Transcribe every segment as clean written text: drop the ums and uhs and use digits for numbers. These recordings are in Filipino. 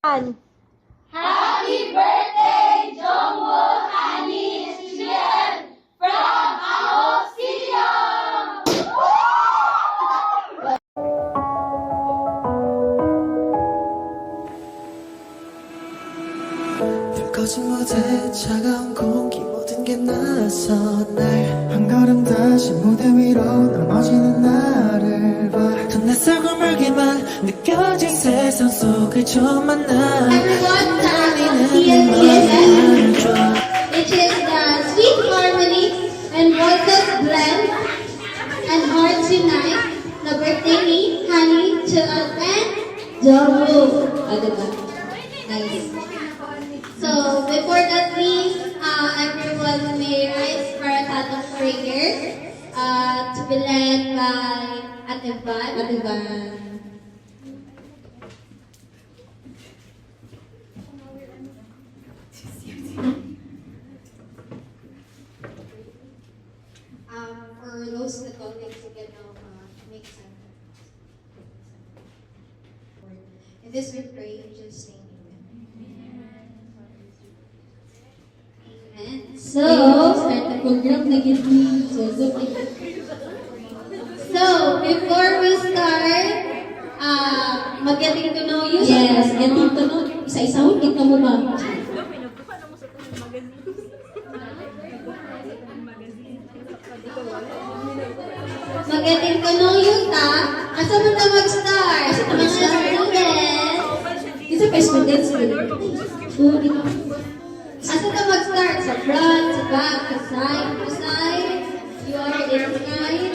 Happy birthday, Jongwoo, Hani, Xian, from Aho Stadium! 불꺼진 무대 차가운 공기 모든 게 낯선 날 한 걸음 다시 무대 위로 넘어지는 나를 봐 더 낯설고 멀게만 느껴진 세상 속을 처음 만나 Everyone, 떨리는 TNTSN, 마음을 줘 which is the sweet harmony and voices blend and hearts unite. The birthday ni Hani to us and Jongwoo. Diba? Nice. So before that, please, everyone may rise for a tatong prayer to be led by Ate Van. Ate Van. For those that don't think you can now make sense. In this we pray, in Jesus' name, amen. So, start the program na So, before we start, mag-getting to know you. Yes, getting to know. Isa-isa kita mo ba? Mag-getting to know you, ta? Asa mo ta mag-start? Mga students. Isa pa students ko. Oo, di ba? Asa ka mag-start? Sa front, sa back, sa side, to side? You are inside?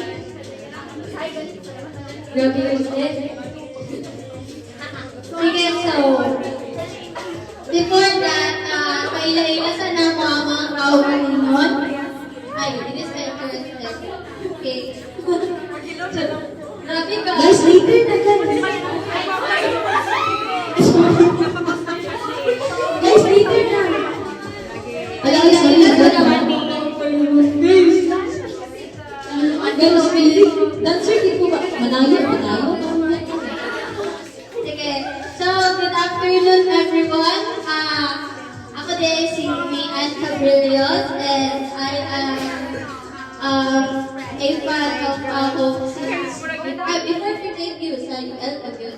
Grabe yung ulit. Sige, so, before that, kaila-ila sa na mga kaupunon. Ay, it is my first step. Okay. Grabe ka. Guys, later na lang. Guys, later na. Alam, sorry na naman. Guys, please. Dancer, di po ba? Manayo. Sige. So, good afternoon, everyone. Ako din si Mayan Cabrillos, and I am a fan of Aho since before we debut sa ULW.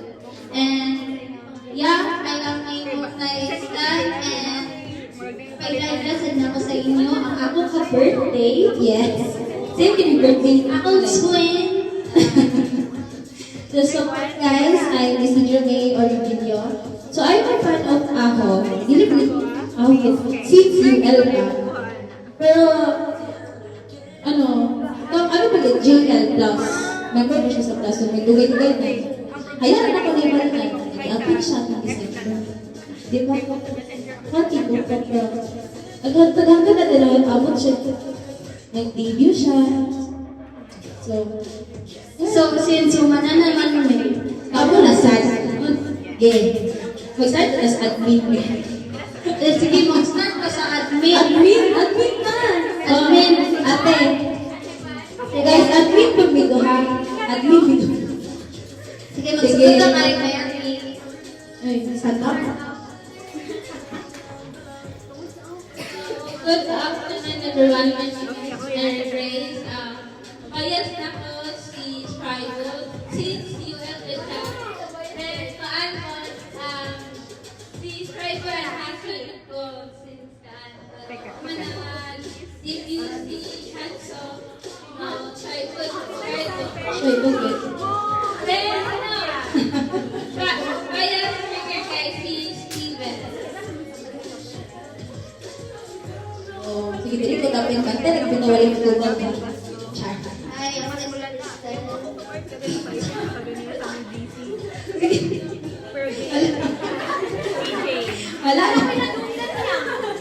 And yeah, I am a multi-stan, and pailayasan ako sa inyo ang akong ka-birthday. Yes. Same kini birthday. Akong twin. So guys, I'm Miss Jermaine Origilio. So I'm a fan of Aho. Dili ko since UL pa. Pero ano ba yung JL Plus? Member ko siya sa Plus. So may dugay-dugay na. Hayaan ako na yung balikan. Nag-appeal siya ng December. Di ba? Hati ko pa pero taghantad na din abot siya. Nag-debut siya. So, since humana naman kami, Ako na sad. Game. Mag-start na sa admin. sige, mag-start ka sa admin. Admin na! Admin. Ate. Guys, admin pag may doha. Admin may doha. Sige, magsugot ka kaya kaya Ay, sad up. Good afternoon, everyone. My name is Mary Grace. Payas na ko si Tribal. Since UL is then paano, si Tribal happy ko since manaman if you see handsome Tribal Ay, bakit? then Payas figure kay si Steven. Oh, sige, dili ko tapin kanta. Nagpinawalin ko ba? Char. Ay, ako na mula Wala na.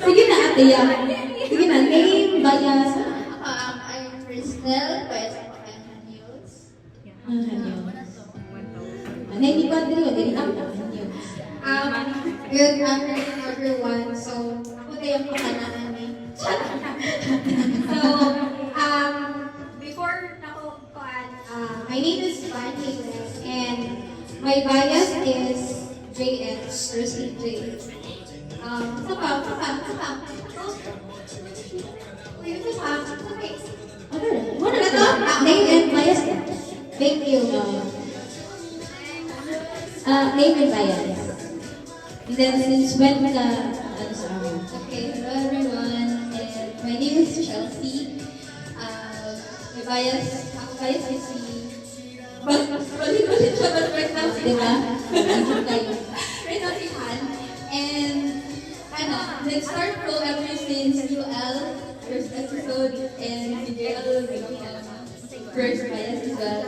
Sige na, ate yan. Sige na, name, bias. I'm Crystal, Pwes News. Ano, hindi pa dili, dili ako. Good afternoon, everyone. So, ako din yung pangalan ni So, before ako my name is Van Hayes, and my bias is JN versus J. Isa pa. Okay. Ano na to? Name and bias na. Thank you. Name and bias. And then, since when ka, ano sa amin? Okay, hello everyone. And my name is Chelsea. My bias, ako bias is si... Balik-balik siya, but right now si Diba? Han. Right now si Han. And, nag-start ko ever since UL, first episode, and si JL, first bias as well.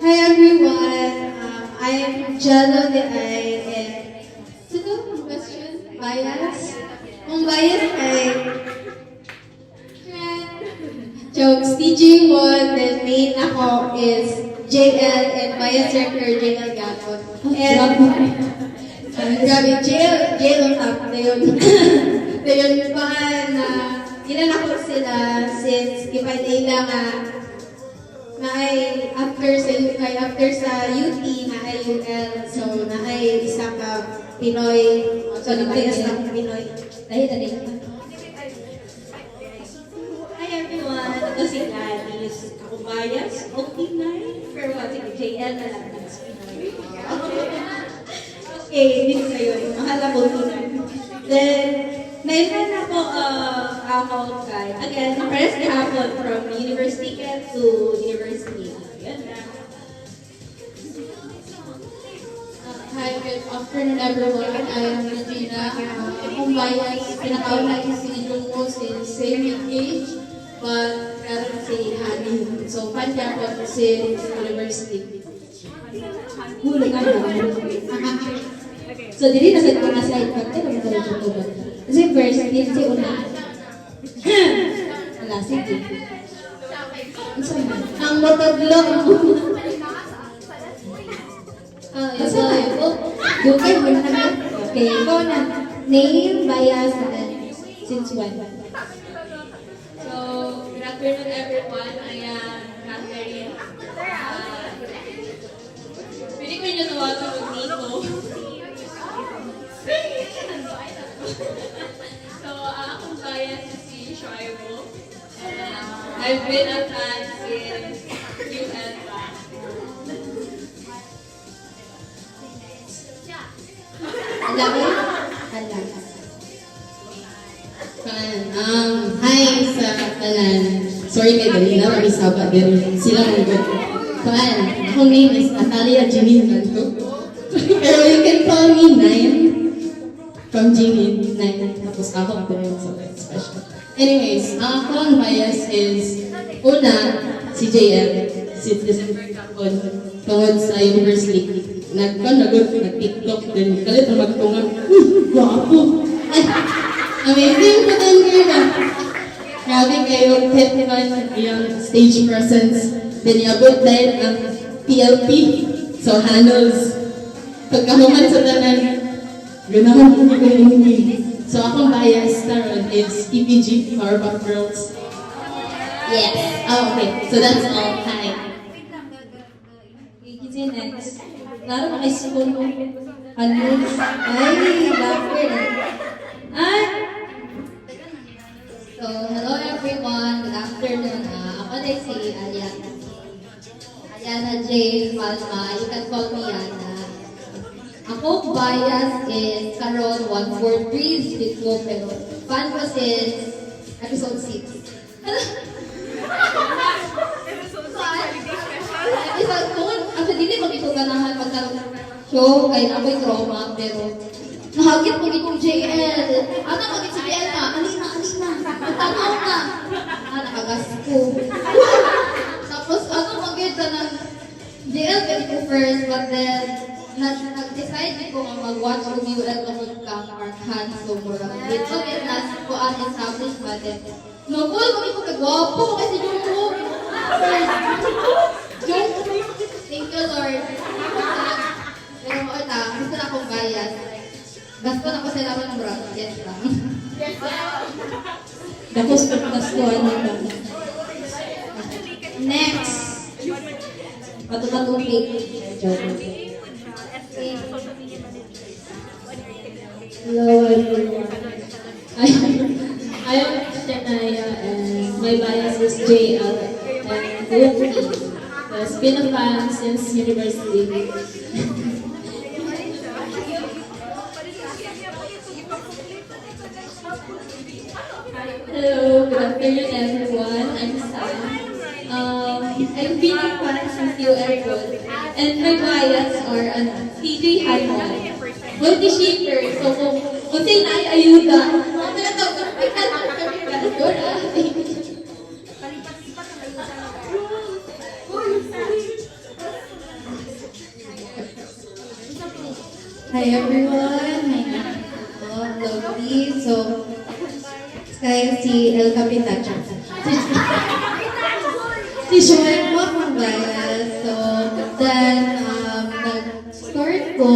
Hi everyone, I am Jello de Ay, and siguro question, bias? Kung bias ay jokes, TG1, then main ako is JL and bias director JL Gapon. And grabe, JL on top na yun. Na yun pa na ilan ako sila since iba nila nga na ay after sa UT na ay UL, so na ay isa ka Pinoy, so nagbias na Pinoy. Dahil na rin. Hi everyone, ito si Gladys. Ako bias, okay na pero watching JL na lang ng Okay, hindi ko yun. Mahal ako tunan. Then, nailan ako ako kay, again, press hapon from university to university. Yan na. Hi, good afternoon everyone. I am Regina. Kung bias, pinakauna yung sinidong ko since same age, but meron si Hani. So, fan niya ako since university. Huli ka na. So, dili na sa mga side fact, ano ba ito ba? Kasi first, din si una. Wala, sige. Ang sama. Ang mataglo. Basta tayo. Doon kayo, wala na. Okay, ikaw na. Name, bias, and then since when? So, good afternoon everyone. I am Catherine. Pwede ko nyo tawagan ng Nico. So, akong bias is si Shoibo. I've been a fan since UL pa. Alam mo? Alam. Hi sa tanan. Sorry kay Dalina, may saba din. Sila mong good. Kuan, akong name is Natalia Jeanine Ganto. Pero you can call me Nine. From Jeanine, Nine. Tapos ako ang pinag so that's special. Anyways, ang akong bias is una, si JL. Since December kapon, tungod sa university. Nag-TikTok din. Kalit na magtungan. Guwapo! Ay, amazing po din girl. Grabe kayo, pet naman yung stage presence. Then iabot dahil ang PLP. So, handles. Pagkahuman sa tanan, ganahan ko hindi. So, akong bias karon is PPG, Powerpuff Girls. Yes. Oh, okay. So, that's all. Hi. Kasi next. Laro na kay school mo. Ano? Ay, bakit? Ay! So, hello everyone. Good afternoon. Ako din si Aliana. Aliana J. Palma. You can call me Yana. Ako bias is karon 143 dito pero fan ko since episode 6. Episode 2, ang dili mo dito ganahan pagka-show kay ako'y trauma pero nahagit mo itong JL. Ano mo si JL na? Alina. Tanaw na. Nakagas ko. Tapos ano mag-get ka ng JL pwede ko first but then nag-decide ko nga mag-watch kung yung ulan ko kang Arkan. So, dito din na ko ang established ba din. Nagul, kami ko kagwapo kasi yung ko. Thank you, Lord. Pero wala, gusto na akong bias. Gasto na ko sila ng bra. Yes lang. Tapos pagkastuhan niyo ba? Next. Patupatong cake. Joke. Hello everyone. I am Shania and my bias is JL and Wookie. I've been a fan since university. Hello, good afternoon everyone. I'm Sam. I've been a fan since UL and my bias are TJ Hanwal. Multi-shipper, so kung sa'yo na ayuda, Hi everyone, my name is Lovely. So, saya si El Capitan. Si Joel po from Bias. So, then, nag-start ko,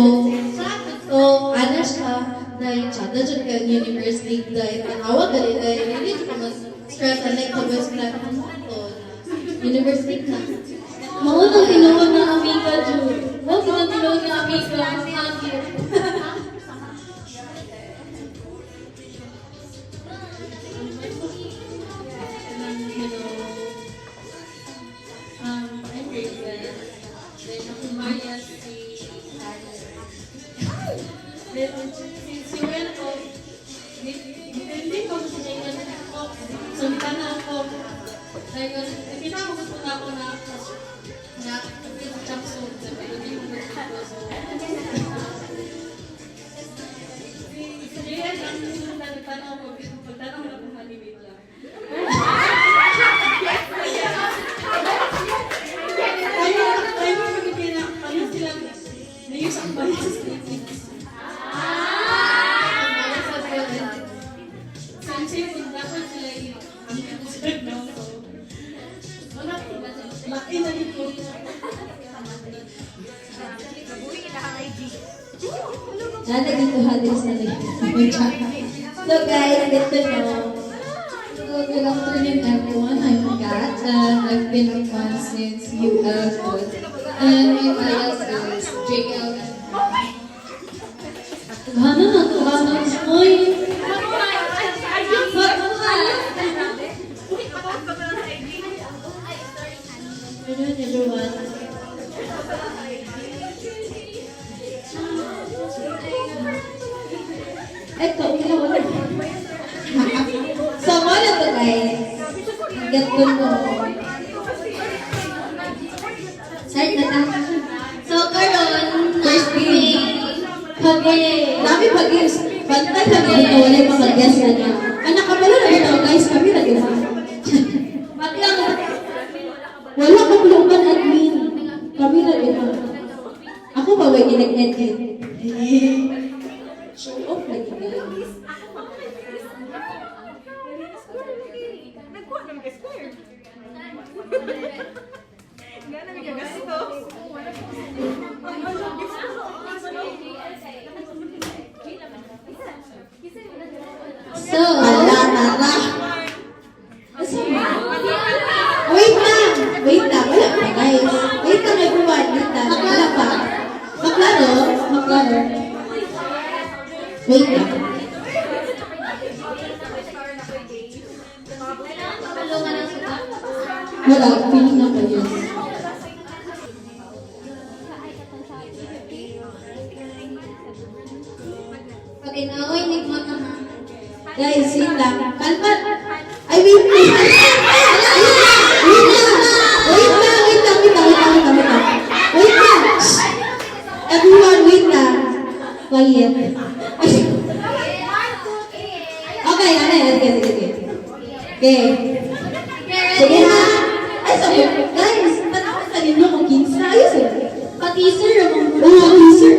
ano siya, na yung chata dyan ka university dahil tanawa ka rin dahil hindi ko mas stress and like sabes na university na. maunang tinuod na amiga, Jude. Maunang tinuod na amiga, hangin. I'm Rachel. Then ako Maya si Then si Will ko, hindi ko gusto niya yung ko. So, tanaw ko. Dahil, nakita ko gusto na ako na chapso. Pero hindi ko gusto ko. So, si Jaya, ang tanaw ko. Pagtanaw ko na kung malibig lang. Ayaw magiging na, ano silang na-use ang bias critics. Since yung dapat sila yung considered now, so wala ko ba sila? Laki na rin po. Lalagyan ko hadis na rin. So guys, get to know. So good afternoon everyone. I'm Kat and I've been a fan since UL Food. And my bias is JL. Hana na to, hana. Oy! Afternoon everyone. Eto, wala. So ano to guys? Get to know. Start na ta. So karon First game. Pag-game. Dami pag-games. Bantay kami dito, wala yung mga guest na niya. Anak, kabalo na ito, guys. Kami na dito. Maglang. Wala ka puluban, admin. Kami na dito. Ako ba, wait, inag-edit. Show off lagi ka. So, Tara. Wait lang. Wala pa, guys. Wait lang, everyone. Wait lang. Wala pa. Maklaro. Wait lang. tulungan ng suka. Wala, feeling na ko yun. Pag inaoy, nigma ka ha. Guys, wait lang. Kalpat! Ay, wait lang! Wait lang! Everyone, wait lang. Quiet. Okay, sige. Okay. Sige na. Ay, sabi, guys, tanong sa ninyo kung kinsa. Ayos eh. Pa-teaser naman po. Oo, teaser.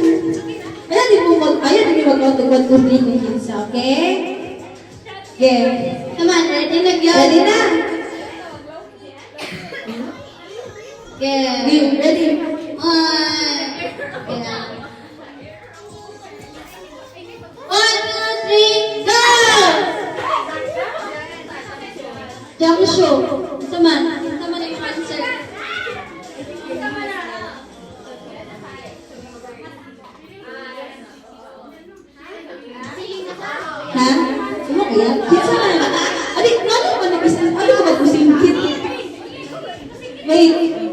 Ayan, di mo mag-out kung kinsa, okay? Okay. Naman, ready na gyud. Ready na? Yeah. Ready? Yeah. 1, 2, 3, go! Jump show. Saman yung answer. Wait.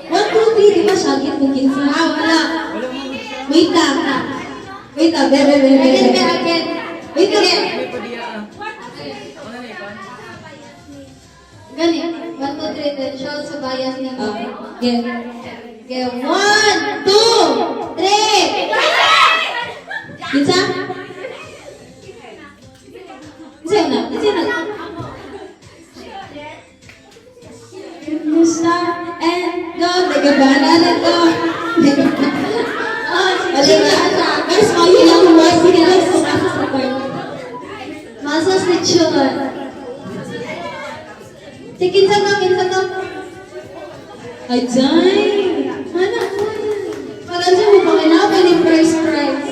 1, 2, 3, di ba syagit mo kinsa? Ah, wala. Wait lang. Wait lang, bebe. Again. Wait lang. Gani. 1, 2, 3, then show sa bias niya. Get. Okay, 1, 2, 3. Kinsa? Kinsa na? You start and go, nagabana na to. Guys, kayo lang yung sige guys, sumasas na part. Masas ni Chun. Si kinsa to? Ay, Jai! Mana? Parang siya mo panginapan ni first prize.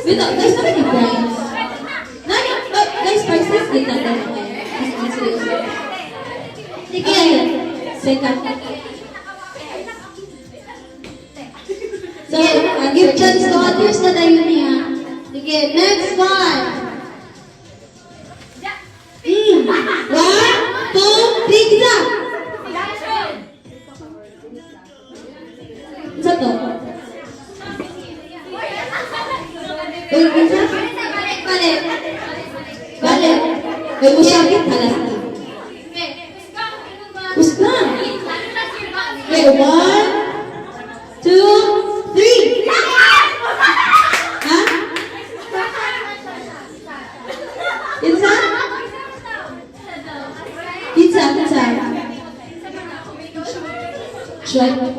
Wait, guys, naman yung prize. Nani? Guys, prize test kita na naman. Seryoso. Sige. Second. So, Give chance to others na tayo niya. Sige, next one. 1, 2, 3, kita! Isa to? Uy, isa? Bale. Uy, mo siya agit, alas na. Gusto na. Okay, 1, 2, 3. Ha? Kinsa? Kinsa? Shuaibu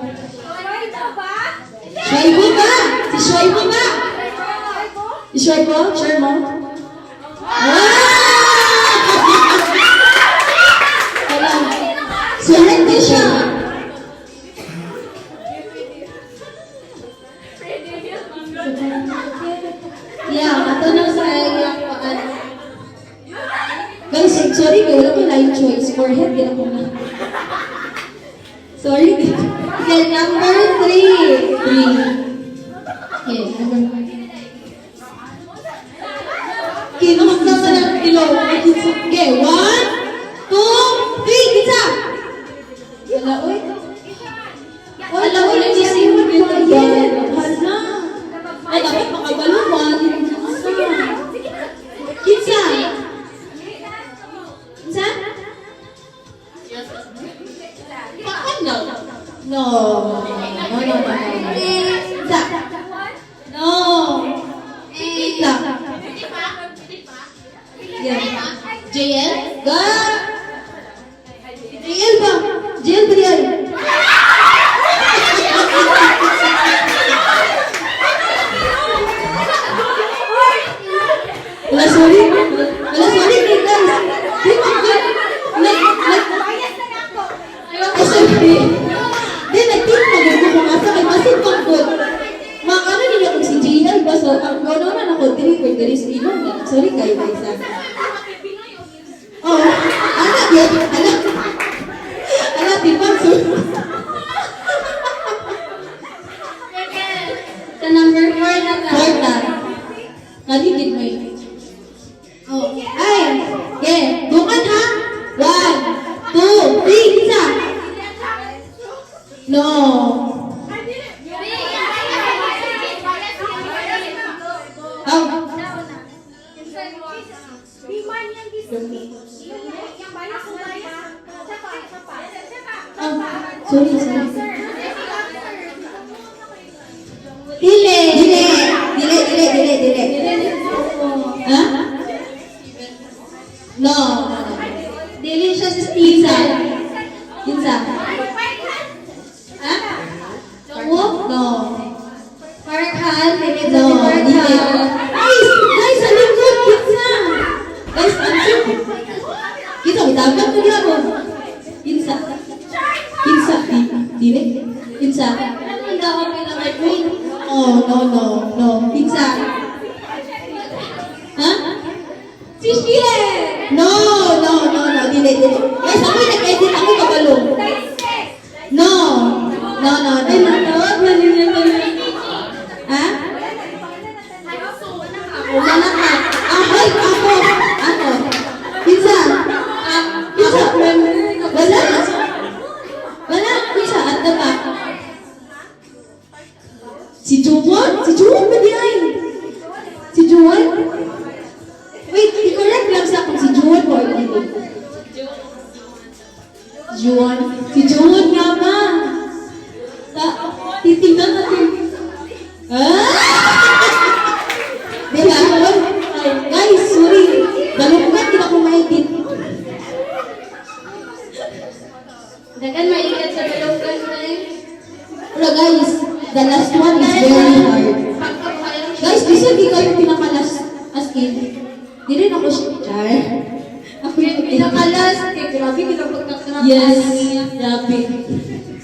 ba? Si Shuaibu ba? Si Shuaibu? Sure mo? Sulit din siya. Yeah, ato na sa iyang paan. Guys, sorry kayo, wala ko line choice. Forehead, gina ko na. Sorry. Sige, number 3. 3. Okay, number 1. Kinuha naman ang ilong. Okay, 1, 2, 3, kita! Wala, uy. Wala, uy, si Simon Bayan. Hala. Ay, dapat makabaluan. Kinsa? Kinsa? Paano? No. Kinsa? No. Kinsa? Yan. JL? Ga! JL ba? JL ba yan? Wala, sorry. Wala, sorry, guys. Ay, sorry. Di, nag-tip mo. Nagpapangasa kay Masin Pangkot. Mga ano nila kung si JL ba? So, ang gano'n na ako, diri sa ilong. Sorry kayo, guys. Oh, anak yun. Anak, di ba? Sa number 4 na ka. Horta. Kaligid mo yun. Oh. Ay! Okay, bukan ha? 1, 2, 3, isa! No! Oh! Sorry. Dile! Ha? No. Dili siya si Kinsa? Steven. Kinsa? Ha? Tungo? No. Farkhan? Dili No. sa si Dile. Farkhan. Guys, sa lingkod, kinsa? Guys, answer. Kinsa, itagat mo niya mo. Kinsa? Dile? Kinsa? Ano daw ang pinaka queen? Oh, no. Kinsa? Ha? Si Shire! No. Dile. Guys, ako'y nag-edit ako kabalo. No. Ay, natawag na nila talaga. Ha? Wala ka. Ahoy, ako. Kinsa? Kinsa? Wala. Titignan natin. Diba? Guys, sorry. Dalungan, hindi ako ma-edit. Dagan maikat sa dalawgan na eh. Pero guys, the last one is very hard. Pagkapayang Guys, bisa di kayo pinakalas as in. Di rin ako char. Ako yung pinakalas. Eh, grabe kita pagkakarap. Yes, grabe.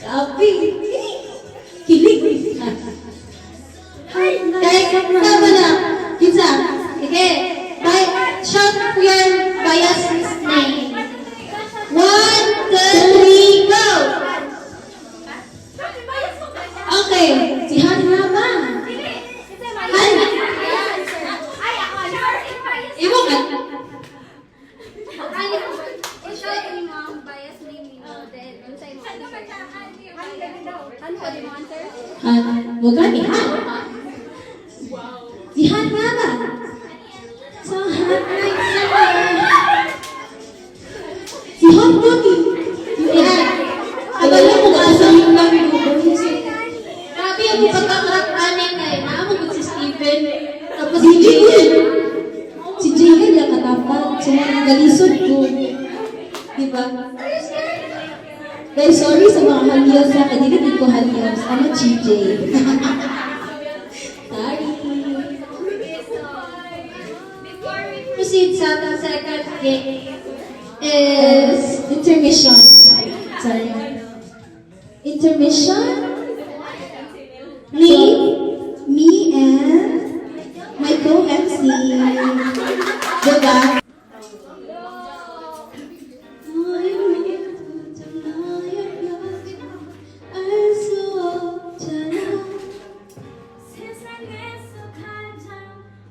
Grabe. Kilig. Kahit tama na. Kinsa? Sige. Shout your bias's name. 1, 2, 3, go! Okay, si Hanama. Hana. Ibo ka. Mugani ha. Si Hanama. So si Hanami. Agala mo ka sa yung kami Grabe yung pagkakarap anay na eh. Naamagod si Steven. Tapos si Jaden. Si Jaden yung katapat. So, galisod ko. Diba? Guys, sorry sa mga halyos na kadili ko halyos. Ano, GJ? Sorry. proceed sa ating second game is Intermission. Sorry. Intermission. Me and my co-MC. Diba?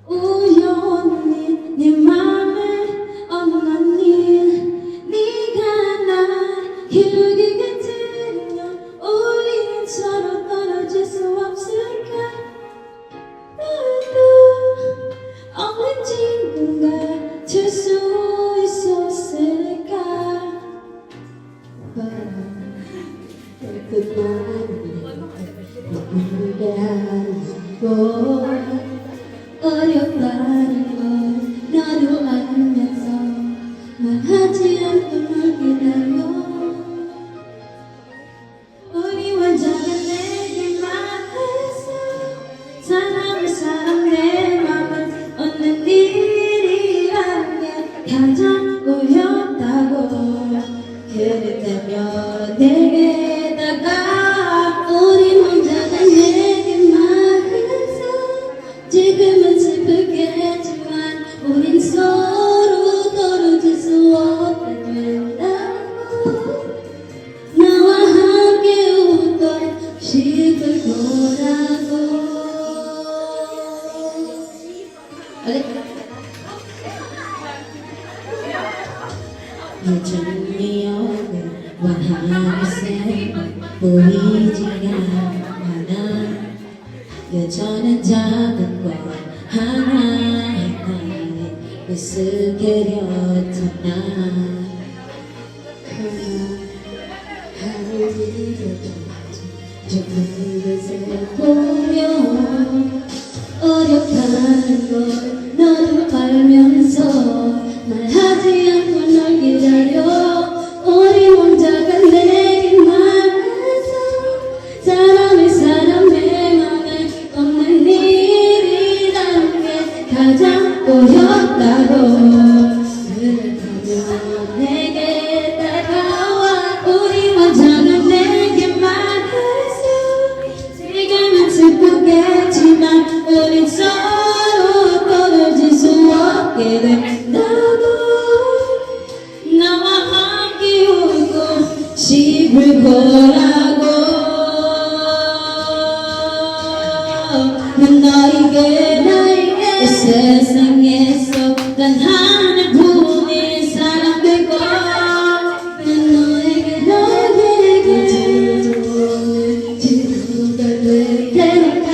우연히 네 맘에 어느 일 네가 날 기르게 들면 우린 서로 떨어질 수 없을까 나도 언젠가 될 수 있었을까 어렵다는 걸 나도 알면서 말하지 않고 널 기다려 우리 원자가 내게 말했어 사람을 사람 내 맘은 없는 일이란 게 가장 어렵다고 그랬다면 내게 다가 우리 원자가 내게 말했어 지금은 슬프겠지만 우린 서로 떨어질 수 없게 된다고 나와 함께 웃고 싶을 거라고 여전히 원하는 셈 보이지가 않아 여전한 작은 것 하나하나에 으스겨렸던 나 하루를 조금 그새 보며 어렵다는 걸 너도 알면서 말하지 않고 널 기다려 어린 왕자가 내게 말해서 사람의 사람의 맘에 없는 일이라는 게 가장 어렵다고 그렇다면 내게 다가와 우리 왕자가 내게 말해서 지금은 슬프겠지만 우린 서로 떨어질 수 없게 된다고 나와 함께 울고 싶을 거라고 난 너에게 세상에서 단 하나뿐인 사람 되고 난 너에게 지금도 될 테니까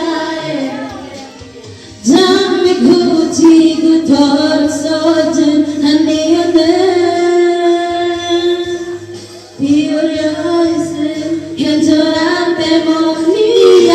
잠이 굳히고 덜 써진 한이어는 비오려 했을 현절한 때문이야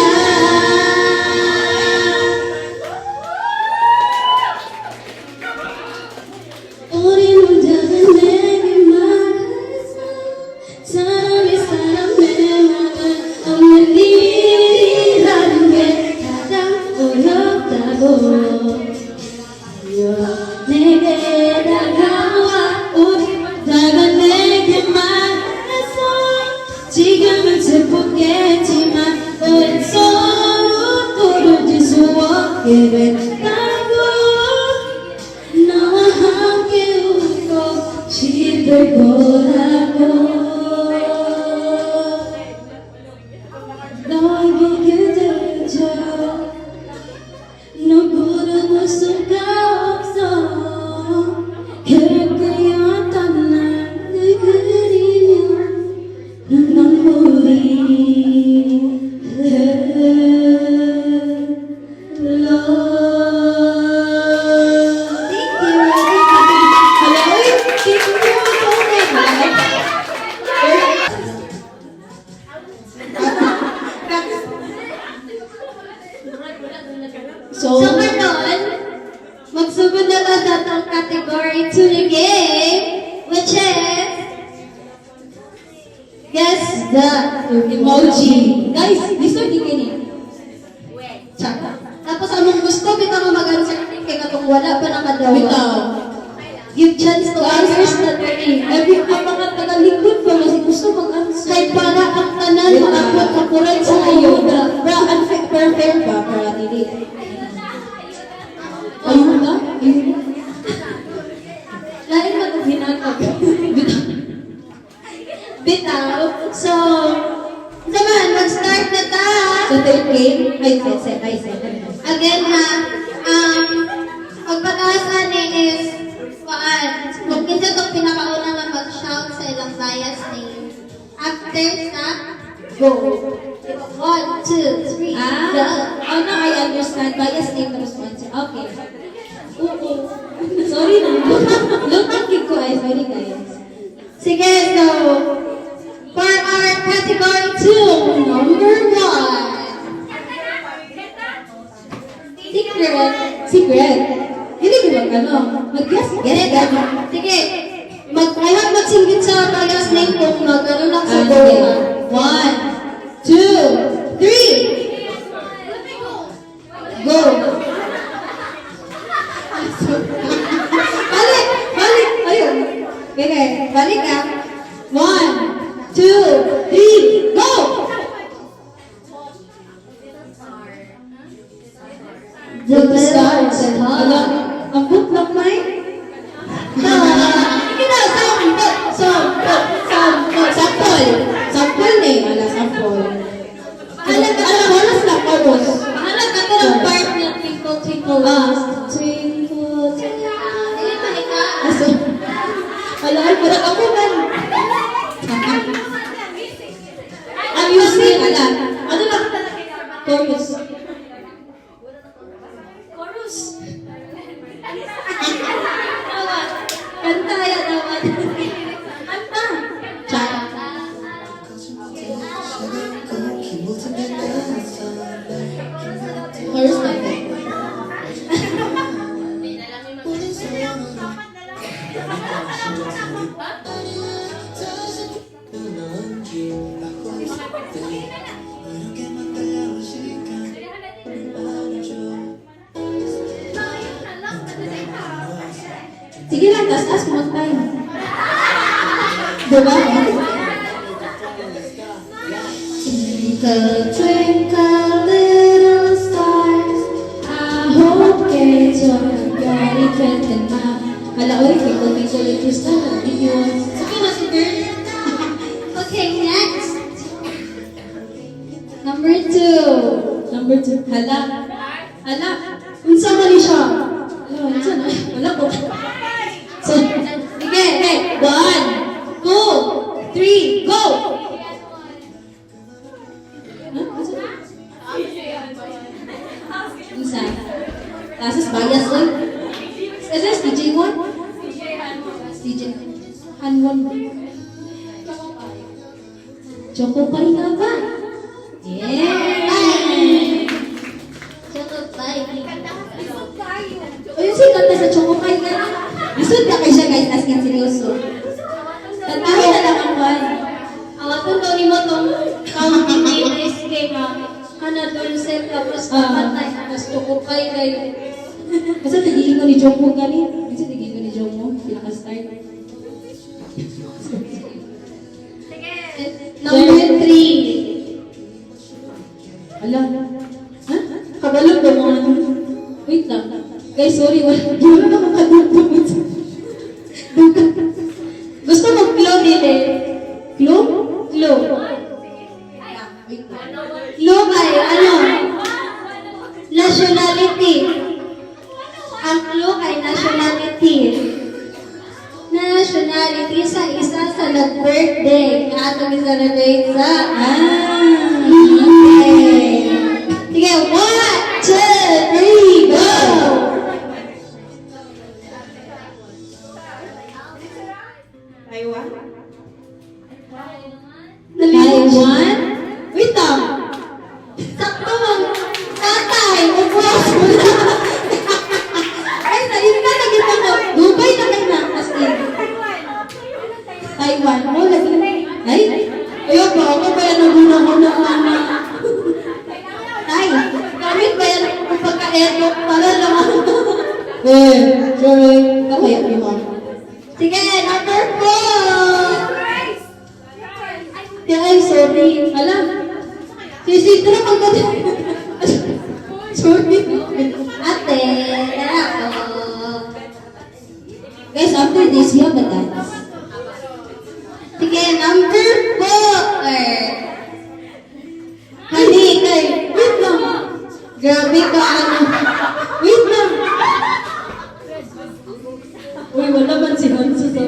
계획하고 너와 함께 웃고 집을 보라고 너에게 그대죠 누구를 볼 수가 없어 그렸던 날을 그리며 눈물이 So, ngayon, magsugod na lang sa category 2 na game, which is Guess the emoji. Guys, gusto niyo gini. Tsaka. Tapos among gusto, kita mo mag-answer kay katong wala pa nakadawa. Bitaw. Give chance to others na Every ang mga taga-likod pa kasi gusto mag-answer. Kay para ang tanan maabot sa kuran sa Ayun. ayuda. Bra, unfair, fair ba? Para dili. Ayun ba? Ayun ba? Lain na kung hinatap. Bitaw. So, naman, mag-start na ta. So, third game, ay, second. Again na, pagpataas ni is, kung kinsa itong pinakauna nga mag-shout sa ilang bias name. After sa, go. 1, 2, 3, go. Oh, now I understand. Bias name na sponsor. Okay. Oo. Sorry na. Lutang ko ay. Sorry guys. Sige, so, for our category 2, number 1. Secret. Hindi ko mag-guess. Get it? Sige. Magsinggit sa bias name kung mag-ano lang sa go. Sige. 1, 2, 3. Go. Balik. Ayun. Okay, balik ka. 1, 2, 3, go! The stars. Ala, ang book lang may. Sample eh. Ala, sample. Oras lang, oras. Bahala ka to ng part na Twinkle Twinkle Little Twinkle, Dili balik ka. Aso. Ala, ay, parang ako man. Ang using, ala. Ano lang? Chorus. Kanta ya dapat. Kanta. Chara. Chorus lang. Sige lang, tas mo tayo. Diba? Twinkle, twinkle, little stars, I hope it's your very and ma. Hala, oy, twinkle, twinkle, little stars, yun. Okay na si girl. Okay, next. Number 2. Number 2. Hala. Hala. Unsa man ni siya? Hala, unsa na? Wala ko. So, sige, okay. 1, 2, 3, go! Isa. Tapos bias lang. Is this DJ 1? DJ Hanwon. Choco Pie nga ba? Yeah! Choco pie. O yun siya kanta sa Choco Pie nga. Lisod na kayo siya guys, as nga seryoso. Tantahin na lang ang one. Awaton daw ni mo tong counting names kay Hana Dulce tapos kapatay. Tapos Choco pie kayo. Kasi tigilin ko ni Jongmo gani. Kasi tigilin ko ni Jongmo. Pinaka-start. Number 3. Ala. Ha? Kabalog ba mo? Wait lang. Guys, sorry. Wala na makadugtong. Gusto mo glow dili? Glow? Glow. Clue kay ano? Nationality. Ang clue kay nationality. Nationality sa isa sa nag-birthday. Atong i-celebrate sa... Okay. Sige, 1, 2, 3, go! Taiwan? Taiwan? Wait lang. Sakto mang tatay. Upos mo na. Ay, salim na lagi na ko. Dubai na kayo na. As in. Taiwan. Oh, lagi na. Ay, ayun ba? Ako ba yan naguna-una mama? Tay, gamit ba yan kung pagka-airlock para lang? Sorry. Kakaya niyo ha. Sige, number 4. Ay, sorry. Alam. Sisidra ang ganda. Sorry. Ate, tara po. Guys, after this, we have a dance. Sige, number 4. Honey, kay, Wait lang. grabe ka ano. Wait lang. Uy, wala man si Hanso sa...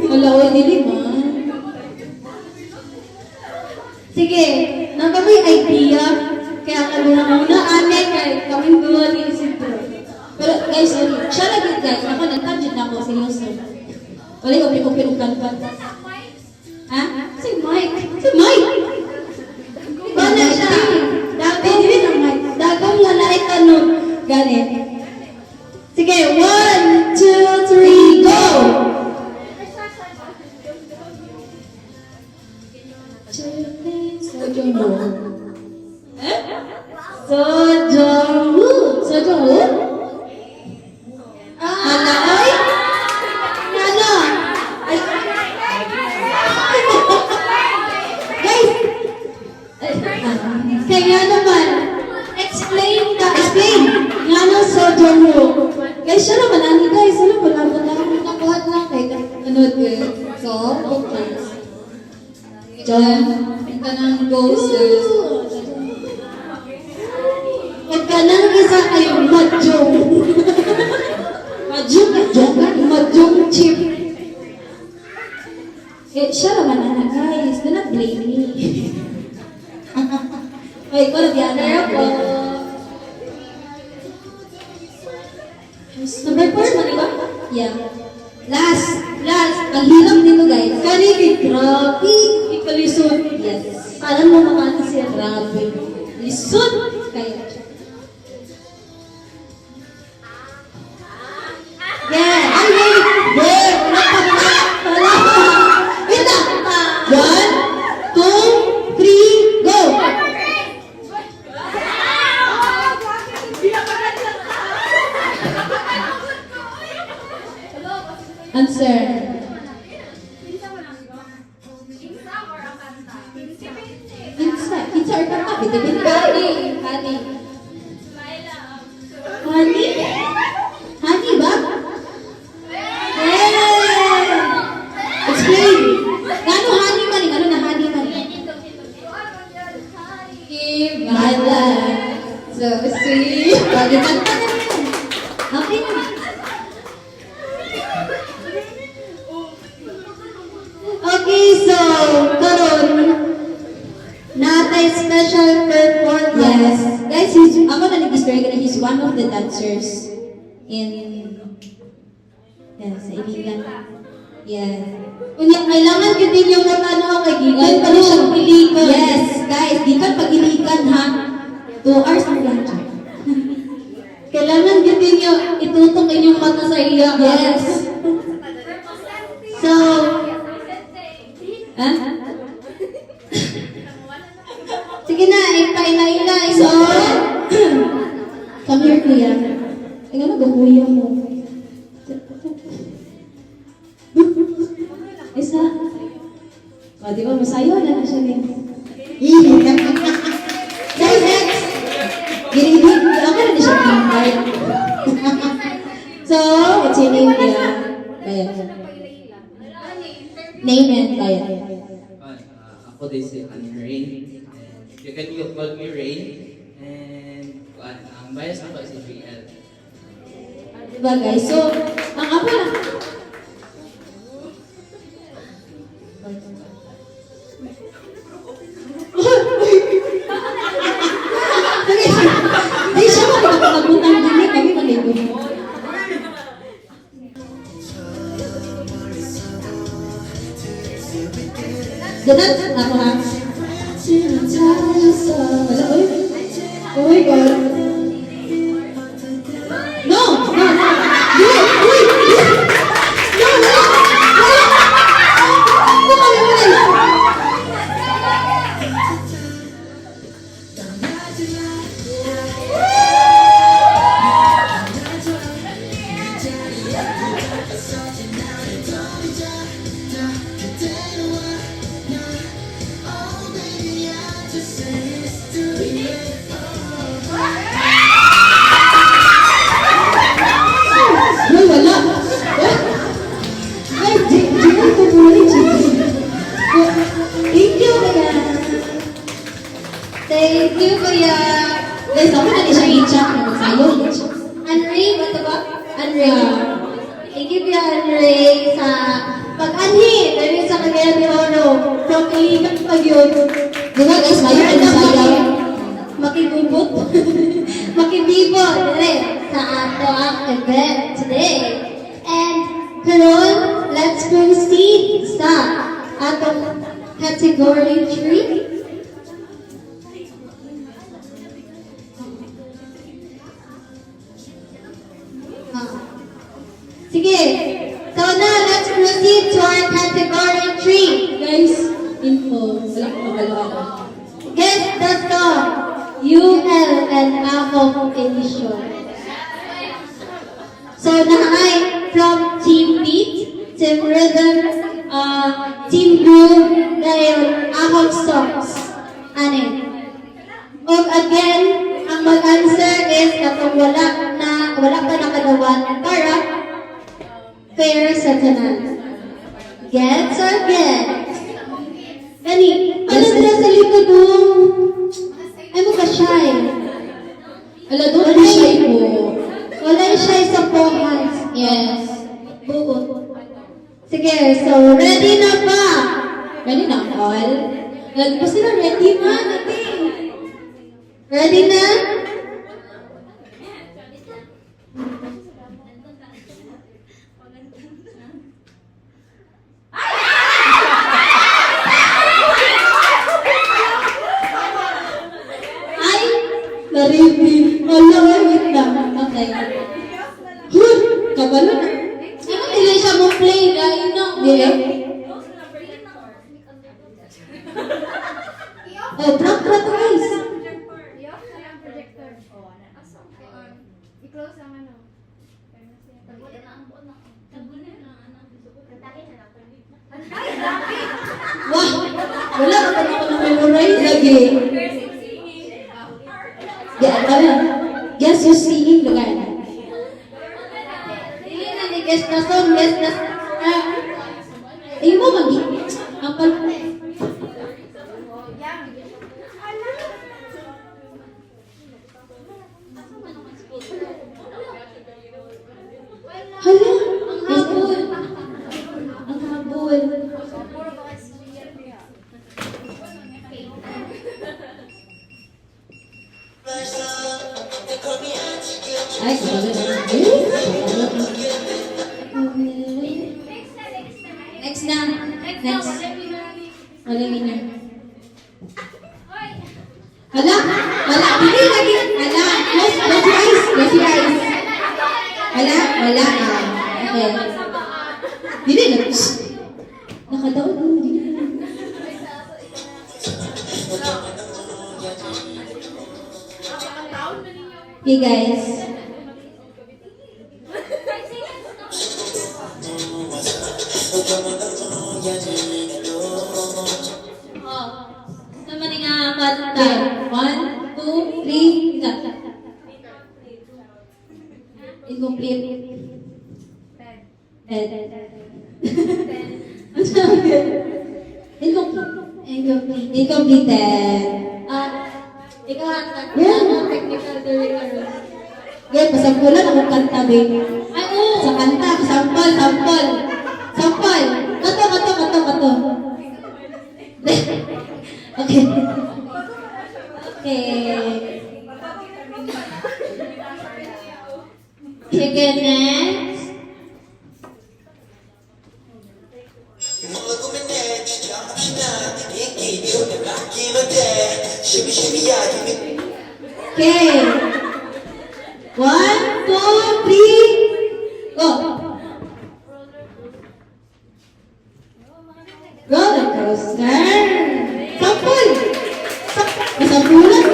Wala, uy, dili man. Sige, nang may idea, kaya kami na muna ane kay kaming duwa ni Isidro. Pero guys, sorry. Siya lagi guys. Ako nag-tangent na ako. Seryoso. Wala yung open-open ukan-ukan. Ha? Si Mike. Si Mike! Ba na siya? Dagong din ang Mike. Dagong wala itanong. Ganit. Sige, 1, 2, 3, go! Sojong-woo. Sojong-woo. Sojong-woo? Hala, ay! Ano? Ay, Guys! kaya naman, explain ka. Explain! Nga nang Sojong-woo. Guys, siya naman. Ani guys. Ano ba naman na? Nakuhat lang kay Ano din? So, okay. John, ito ng ghosts. Huwag ka nang isa kayong madyong. Madyong chip. Eh, siya naman na guys. Do not blame me. Oy, ikaw na diyan. po. Number 4 man ikaw? Yeah. Last. Ang hirap nito guys. Kanigit, grabe. Ikalisod. Yes. Alam mo makano siya. Grabe. Lisod. Kaya. Yeah. Ay, wait. Wait. Wala. Wait lang. 1, 2, 3, go. Answer. Pizza or kanta? Bitibit ka. Honey. Honey? Honey ba? Yeah. Explain. Gano honey man? Ano na honey man? Give my life. So sweet. Lagi kanta na. Okay na. Okay, so, karon natay special performance. Yes. Guys, ako na nag-story ka na, he's one of the dancers in sa Iligan. Yes. Kunya, kailangan yun din yung matanaw kay Gigan pa rin siyang piligan. Yes, guys, gikan pag-iligan ha. 2 hours na lang. Kailangan yun din yung itutok inyong mata sa iya. Yes. So, Ha? sige na, ipaila-ila. So, come here, kuya. Tingnan mo, kuya mo. Isa. O, di ba, masayo na siya din. Guys, next. Gini-gini, ako na siya tingin. what's your name, Kuya? Bayan. Name and bayan. Ako din si Rain. You can call me Rain. And ang bias ako si JL. Diba guys? So, ang apo lang. Di siya makakabutang dili kami maligo. Ganun ako ha. Wala, uy. Oh my God. No! No! No! Dili! Uy! No! No! No! Uy, wala! What? Ay, Gina ko muli, Gina. Thank you, Kuya. Thank you, Kuya. Guys, ako na di siya i-chat. Magsayo, i-chat. Andre, ba't ba? Andre. Thank you, Kuya Andre, sa pag-anhi. Dahil sa Cagayan de Oro. From Iligan Pagyon. Diba guys, mayo na sayaw. Makibubot. Makibibot. Dali, sa ato ang event today. And, karon, let's proceed sa atong category 3. Sige. So now, let's proceed to our category 3. Guys, info. Wala ko magalawa. Guess the song. UL and Ahok Edition. So nahay from Team Beat, Team Rhythm, Team Groove, dayon Ahok Songs. Anin. Og again, ang mag-answer is katong wala pa nakadawan para fair sa tanan. Gets or gets? Gani, ano sila sa likod doon? Ay mo ka shy. Ala, doon na siya po. Wala shy sa pohas. Yes. Buot. Sige, so ready na ba? Ready na, all? Lagi pa sila ready man. Ready na? Ay, Narindi. Ala, wait na. Okay. Huh! Kabalo na. ano nila siya mo play? Dahil no. Dili? Oh, prank guys. I-close ang ano. Wah! Wala ka pa ako na-memorize lagi. Guess who's singing lugar na? Dili na ni guess na song, guess na Ay mo, magi. Ang pal... Hala! Ang habol! Ang habol! Ay, kabalo na. Next na. Next. Wala winner. Hala! Wala! Dili lagi! Hala! Close your eyes! Close your eyes! Wala! Wala! Okay. Dili lang. Nakadaon mo. Dili lang. Hey guys. Sa maning kanta. Okay. 1, 2, 3, cut. Incomplete. And ang sabi? Incomplete. Incompleted. Ikaw ang Yeah. technical director. Yan, pasampulan ako kanta, babe. Ay, oo. Sa kanta, sampol. Sampol. Kato. Okay. Sige, next. Okay. 1, 2, 3, go. Roller coaster. Sampul. Masampulan.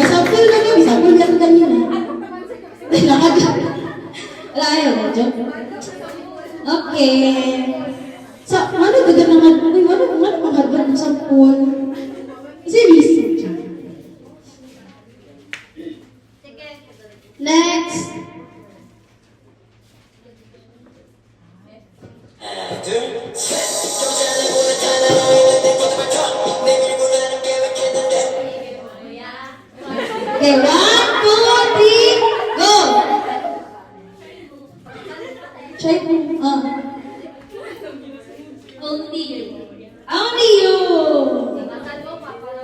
Masampul na yun. Masampul ka kanina. Lakad lang. Wala ayaw na, joke. Okay. So, ano ba naman? Uy, ano mahadban ng sampul? Seriously. Next. Okay, 1, 2, 3, go! Try mo. Only you. Only you!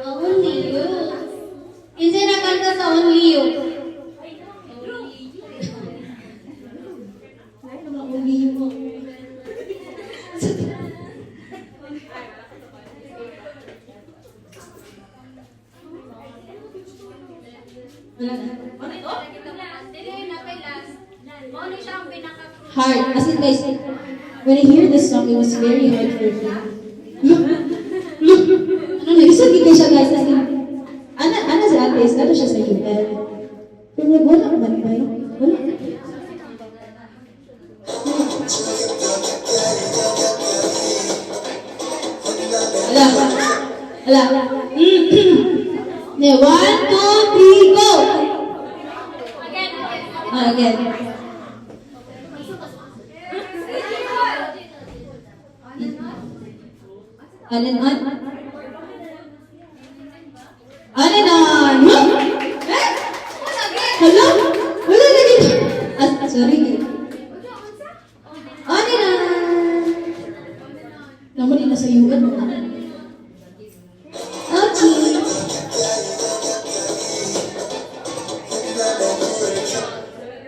Only you. Hindi na kanta sa only you. Only you. Hard. As in, guys, when I hear this song, it was very hard for me. Look. Ano na, isang gigay siya, guys. As in, ana sa atis, ano siya sa UL. Pero wala ko ba? Wala. Ala. Ne, 1, 2, 3, go! Again. On and on. On and on. Huh? Eh? Hello? Wala lagi. Sorry. On and on. Naman din nasa UN mo. Okay.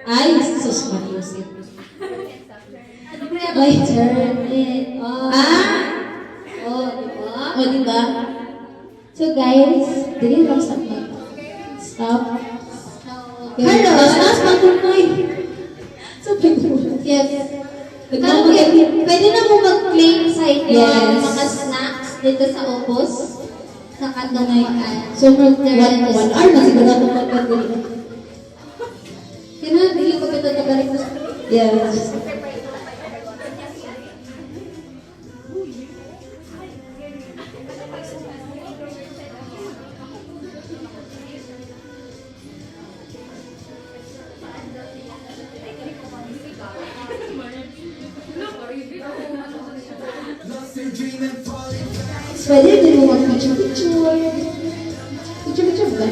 Ay, sus Marius. My turn. O, diba? So, guys, dili lang stop na. Stop. Hello, stop na So, Yes. Nagmamagay. Pwede na mo mag-claim sa inyo Yes. mga snacks dito sa Opus. Sa Kandangayan. So, for 1 hour na siguro ito magpapagod. Kaya dili ko ito tagalik na. Yes. Pwede din mo mag-picture. Picture ba?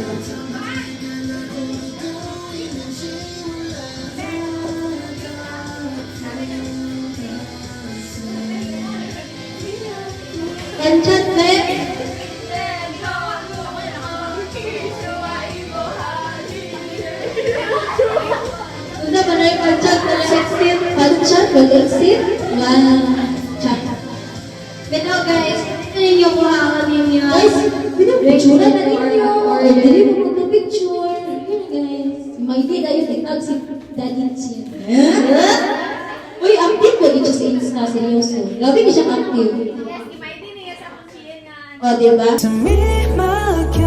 Kanchat, Bek. Una ba na yung kanchat na exit? Panchat, mag-exit. Chat. Pero guys, ito ninyo kuhaan ninyo. Guys, pinapicture na ninyo. Or dili mo magpapicture. Guys, may di na yung tiktok si Daddy Chin. Uy, active ko dito sa Insta. Seryoso. Grabe ko siya active. O, diba? 숨이 막혀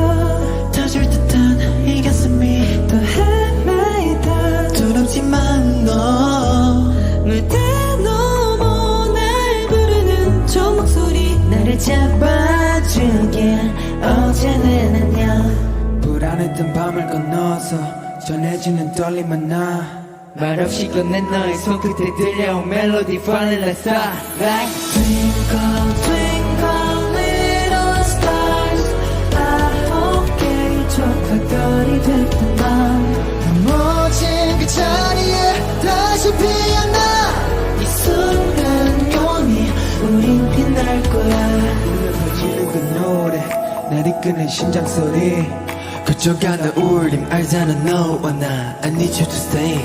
터질 듯한 이 가슴이 또 헤매다 두렵지만 너물 대너머 날 부르는 저 목소리 나를 잡아주게 어제는 안녕 불안했던 밤을 건너서 전해지는 떨림만 나 말없이 꺼낸 너의 손끝에 들려온 멜로디 Falling like starlight Twinkle twinkle little stars 아홉 개의 조각별이 됐던 밤 멋진 그 자리에 다시 피어나 이 순간 영원히 우린 빛날 거야 울려퍼지는 그 노래 날 이끄는 심장소리 그쪽 하나 울림 알잖아 너와 나 I need you to stay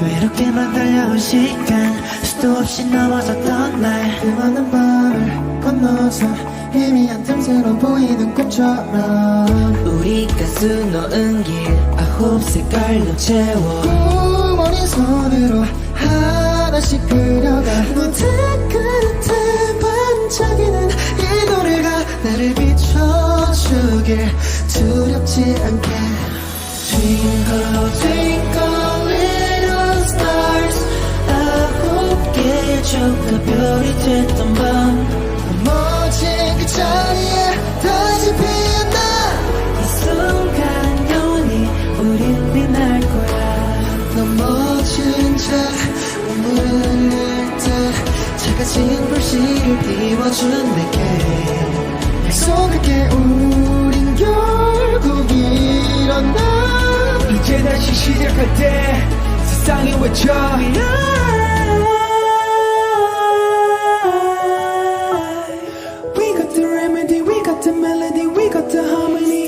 외롭게만 달려온 시간 수도 없이 넘어졌던 날 그 많은 밤을 건너서 희미한 틈새로 보이는 꿈처럼 우리가 수놓은 길 9색깔로 채워 어린 손으로 하나씩 그려가 무대 끝에 반짝이는 이 노래가 나를 비춰주길 두렵지 않게 Twinkle twinkle little stars 9개의 조각별이 됐던 밤 멋진 그 자리에 다시 피어나 이 순간 영원히 우린 빛날 거야 넘어진 채 눈물을 흘릴 때 작아진 불씨를 띄워준 내게 약속할게 우린 결국 일어나 이제 다시 시작할 때 세상이 외쳐 We got the remedy, we got the melody, we got the harmony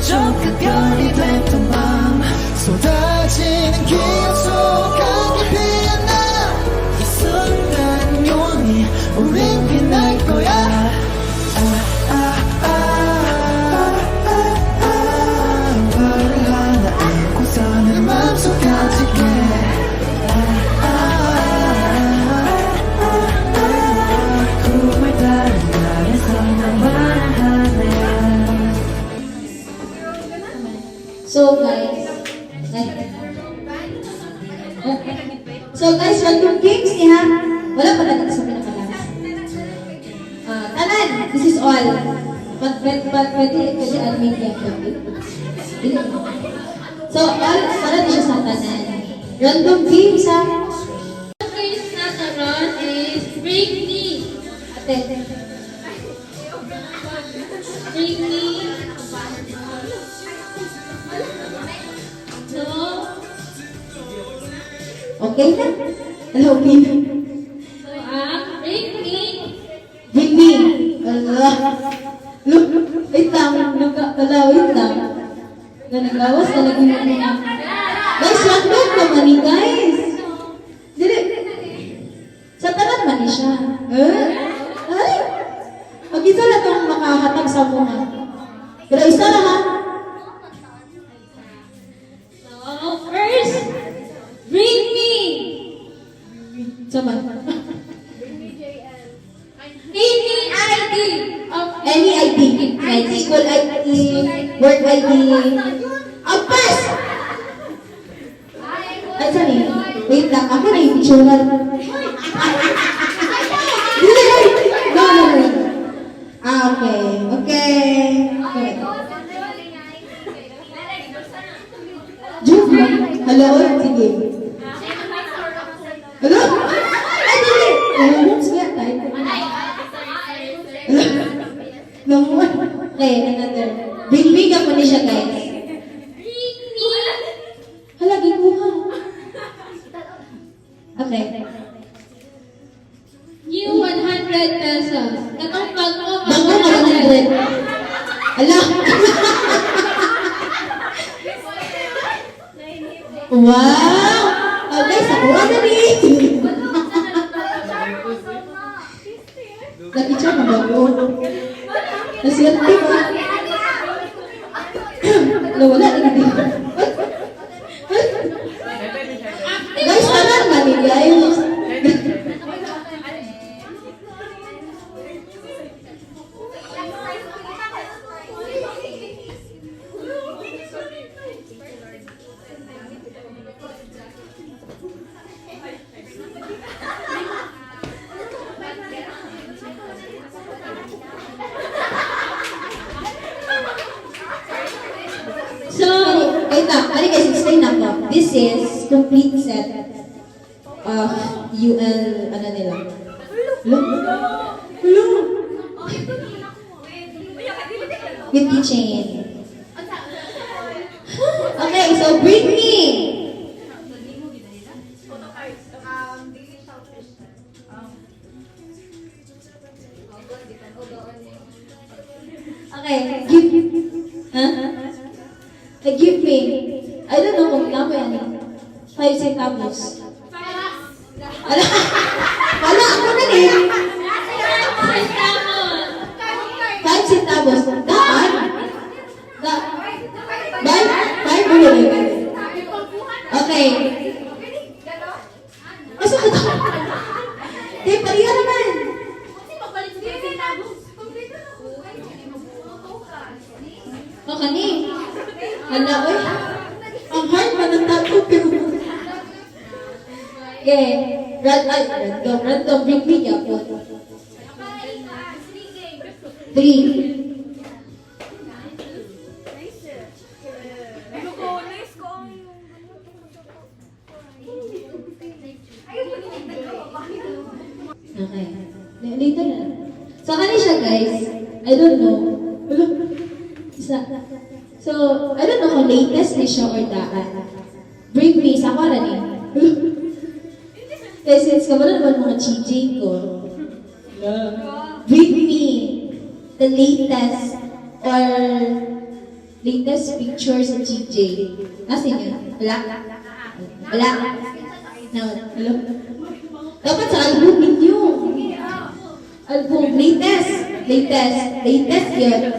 조각별이 됐던 밤 쏟아지는 기억 속 감기 피어나 이 순간 영원히 우린 빛날 거야 별을 하나 안고서 내 맘속 가질게 꿈을 따른 날에서 나만 하네 So guys, random games niya. Wala pa natin sa pinakalas. Tanan, this is all. Pwede admin yan. So, all, para di siya sa tanan. Random games ha. First nasaron is Bring Me. Ate. Bring Me. No. Okay na? Hello, Pin. So, Bring Me. Bring me. Allah. Look, wait lang. Wait lang. Nanagawas na lagi mo na. Guys, random naman ni guys. Dili. Sa tanan man ni siya. Ay. Mag-isa na itong makahatag sa mga. Pero isa na ha. So, first, Bring Me. Sama. Any ID of Any ID. Right? School ID, work ID. Apas! Ay, sorry. Wait lang. Ako na yung picture. No. Okay. Joke lang. Hello? Sige. Hello? Ay, dili. Sige, tayo. No more. Okay, another. Bring ako ni siya, guys. Bring Me. Hala, ginuha. Okay. New 100 pesos. Katong bago Bago ka 100. Ala. Wow! Oh, guys, ako na rin. Nag-picture na bago. Nasiyerte ba? Nawala na hindi. Guys, tanan man ni guys. this is complete set of UL, ano nila? Hello? With keychain. Okay, so bring me. Okay, give me. I don't know kung ilan ko yan. 5 centavos. Wala, ako na rin. 5 centavos. Daan. Five mo rin. Okay. Asa ka daw? Kaya pariya naman. O kani. Hala, oy. Ang hard pa ng tato, pero... Okay. Random, bring me niya po. 3. Okay. Later na. So, kani siya, guys. I don't know. Isa. So, I don't know kung latest ni siya or daan. Bring me. Sa ako na ni. Kasi since kabalo naman mga GJ ko. Bring me the latest or latest pictures sa GJ. Nasa niya? Wala? Wala? No. Hello? Dapat sa album ninyo. Album. Latest yun.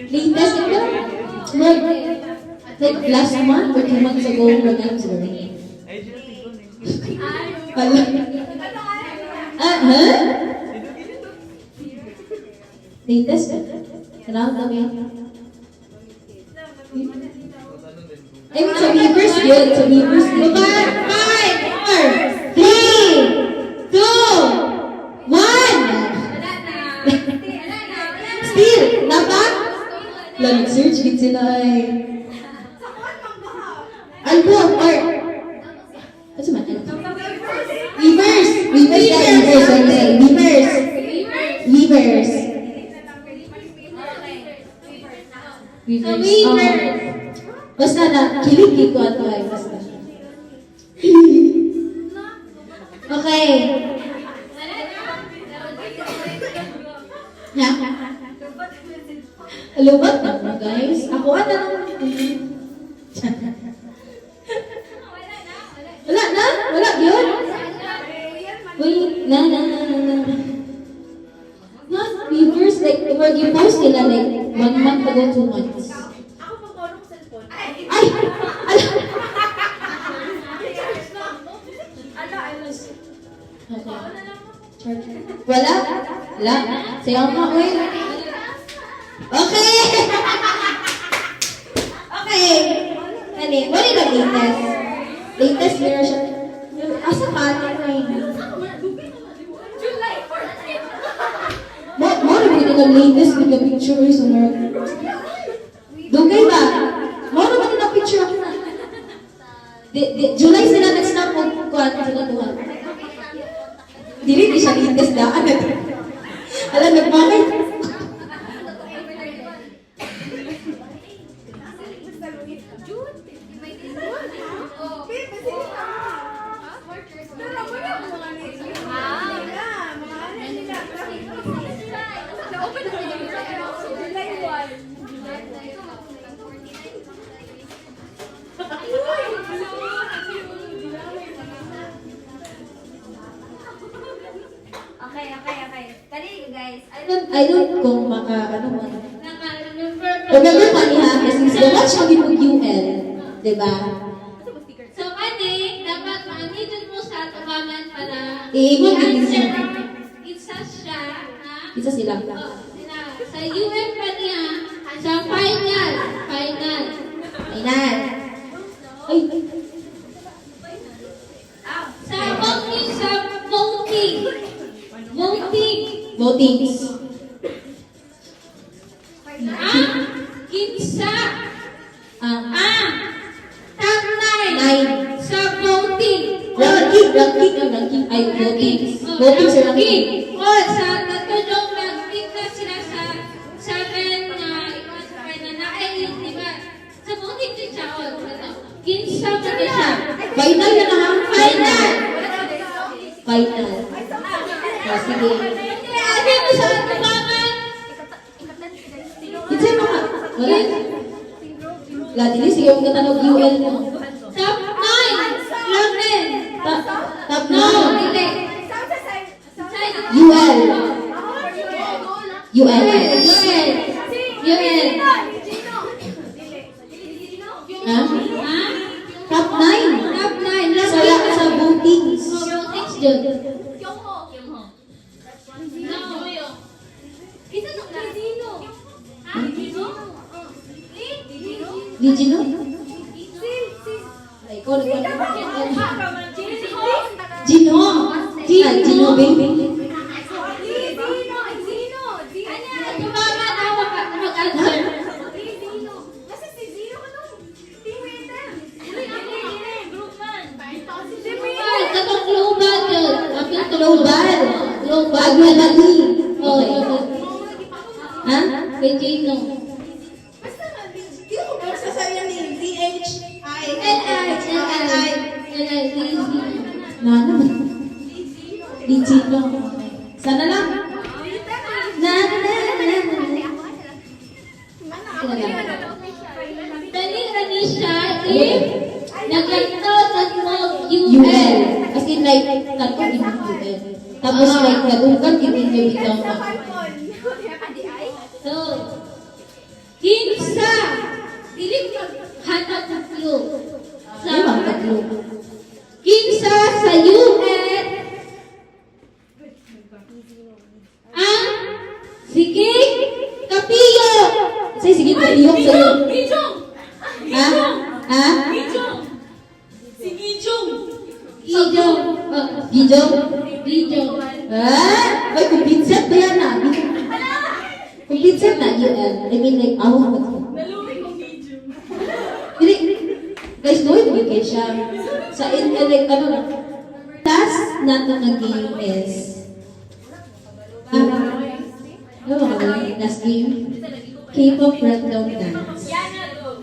Latest ito. Like last month or 2 months ago, wala na sa birthday. Wala. Huh? Latest? Kailangan lang yan. Ay, sa Weavers yun. Sa Weavers yun. 5, 4, 3, 2, 1. Still, napak? Nag-search din sila ay. Album or... Ano man? Weavers! Weavers. So, Weavers. Basta na, kilig ko ato ay basta. Okay. Ha? Alubat na mo, guys. Ako na lang. Wala yun. Wait, na. Not Weavers, like, where you post nila, like, 1 month ago, 2 months. Ay! Okay. Wala? Sayaw mo, uy. Okay! Okay. Kani, wala yung latest. Latest meron siya. Asa ka? Mo rin yung latest with the pictures. Dugay ba? Mo rin yung picture ako na. July sila nag-snap mo kuhan sa katuhan. Dili siya latest daan. Alam, nagmamay. Okay. Kali guys, I don't kung ano man. naka-remember ko. Remember pa niya, kasi watch mo yung UL. Diba? So, kani, dapat maanitin mo sa tubaman para Iikot din i-answer. siya. Isa siya, ha? Isa sila. Sa UN pa niya, sa final. Final. Ay. Sa voting. Votings. Kinsa. Ah. Tao voting. Ranking. Ay, voting. Voting sa ranking. Oh, sa tatulong nag-pick na sila sa 7 na na-elite, di ba? Sa voting din siya, kinsa mo din siya. Final na lang. Final! Final. Sige. Ano mo sa tubangan? Kinsay mo ka? Wala. Ladili, sige yung katanong UL mo. Top 9! Lamin! Top No, 9. hindi. UL. UL. UL. Ha? Ha? Top 9. Top 9. Sa votings. Votings dyan. Ligino? Ay, ikaw nagpapalagay. Gino. Gino, baby. Tubangan ako mag-answer. Katong global yun. Apil to Global. Global. Agwalagi. Oh, global. Ha? Kay Gino. Nana. Ligino. Sana lang. Dali ani siya if naglantaw mo UL. UL. As in like, tato din ang UL. Tapos like, nagungkan hindi niya bitaw na. So, kinsa dili hanap ng clue. Sa Di ba? Tatlo. kinsa sa UL ang sige kapiyo. Say, sige, palihok sa'yo. Gijong! Ha? Ha? Gijong! Si Gijong! Gijong. Gijong? Gijong. Ah? Ay, kung Vincent ba yan ah? Kung Vincent na, UL. I mean, like, awa ka ba? Naluwi kong Gijong. Hindi. Guys, no, hindi kayo siya. Sa like, ano na. Last natin na game is... Ano ba ba? Last game? K-pop breakdown dance. Yana, go!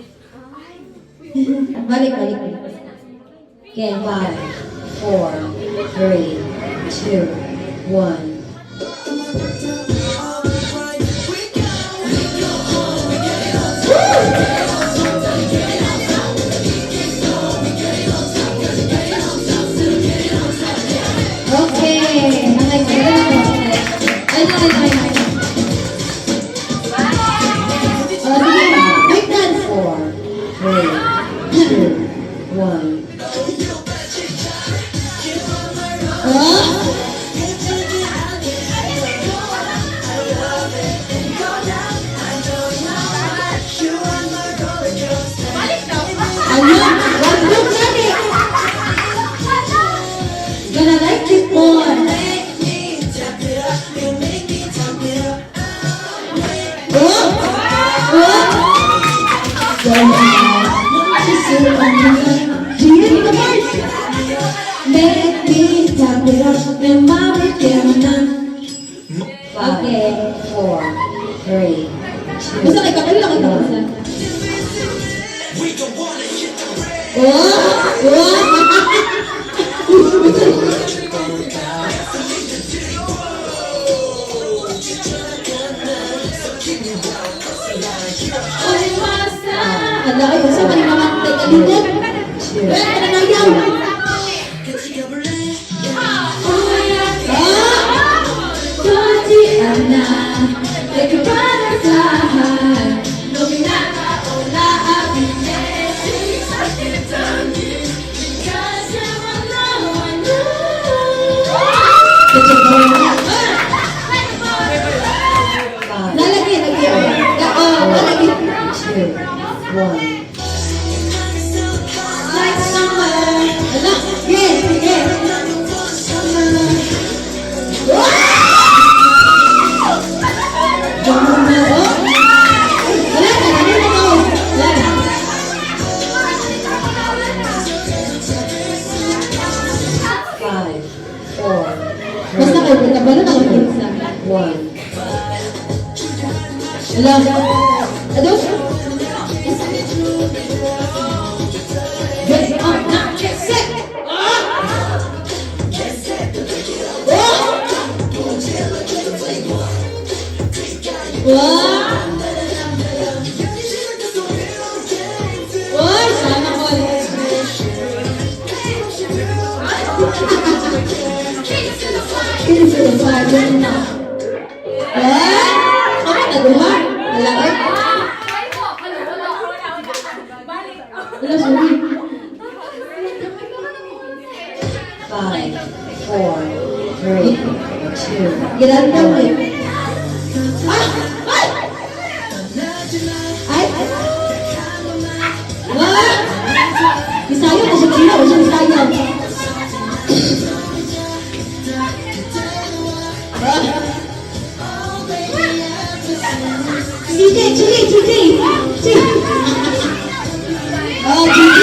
Balik. Okay, 5, 4, 3, 2, 1. Okay. Ay. Sige, break dance. 4, 3, 2, 1. Ayun, one group natin. Gonna like this one. Let me tap it up and mommy can. Okay, 4, 3, 2. Basta kay kapal lang ito. Ala, ay, basta may mga tagalindot. Wala ka na yaw. Kunti ana, nagpapalasahan. Luminata o laabin. Lalagyan, lalagyan. 2, 1. Like summer. Ala, yes. 1. Hello? Ano? Get up now! Get set! Wow! Wow! Sana all. Kinis sa fire na. Wow! Ano na duha? Wala ay? Wala, sorry. 5, 4, 3, 2, Ginagawa mo eh. Ay! Wah! Bisayo na siya kanina. Wala siya bisayo. CJ! Oh, CJ!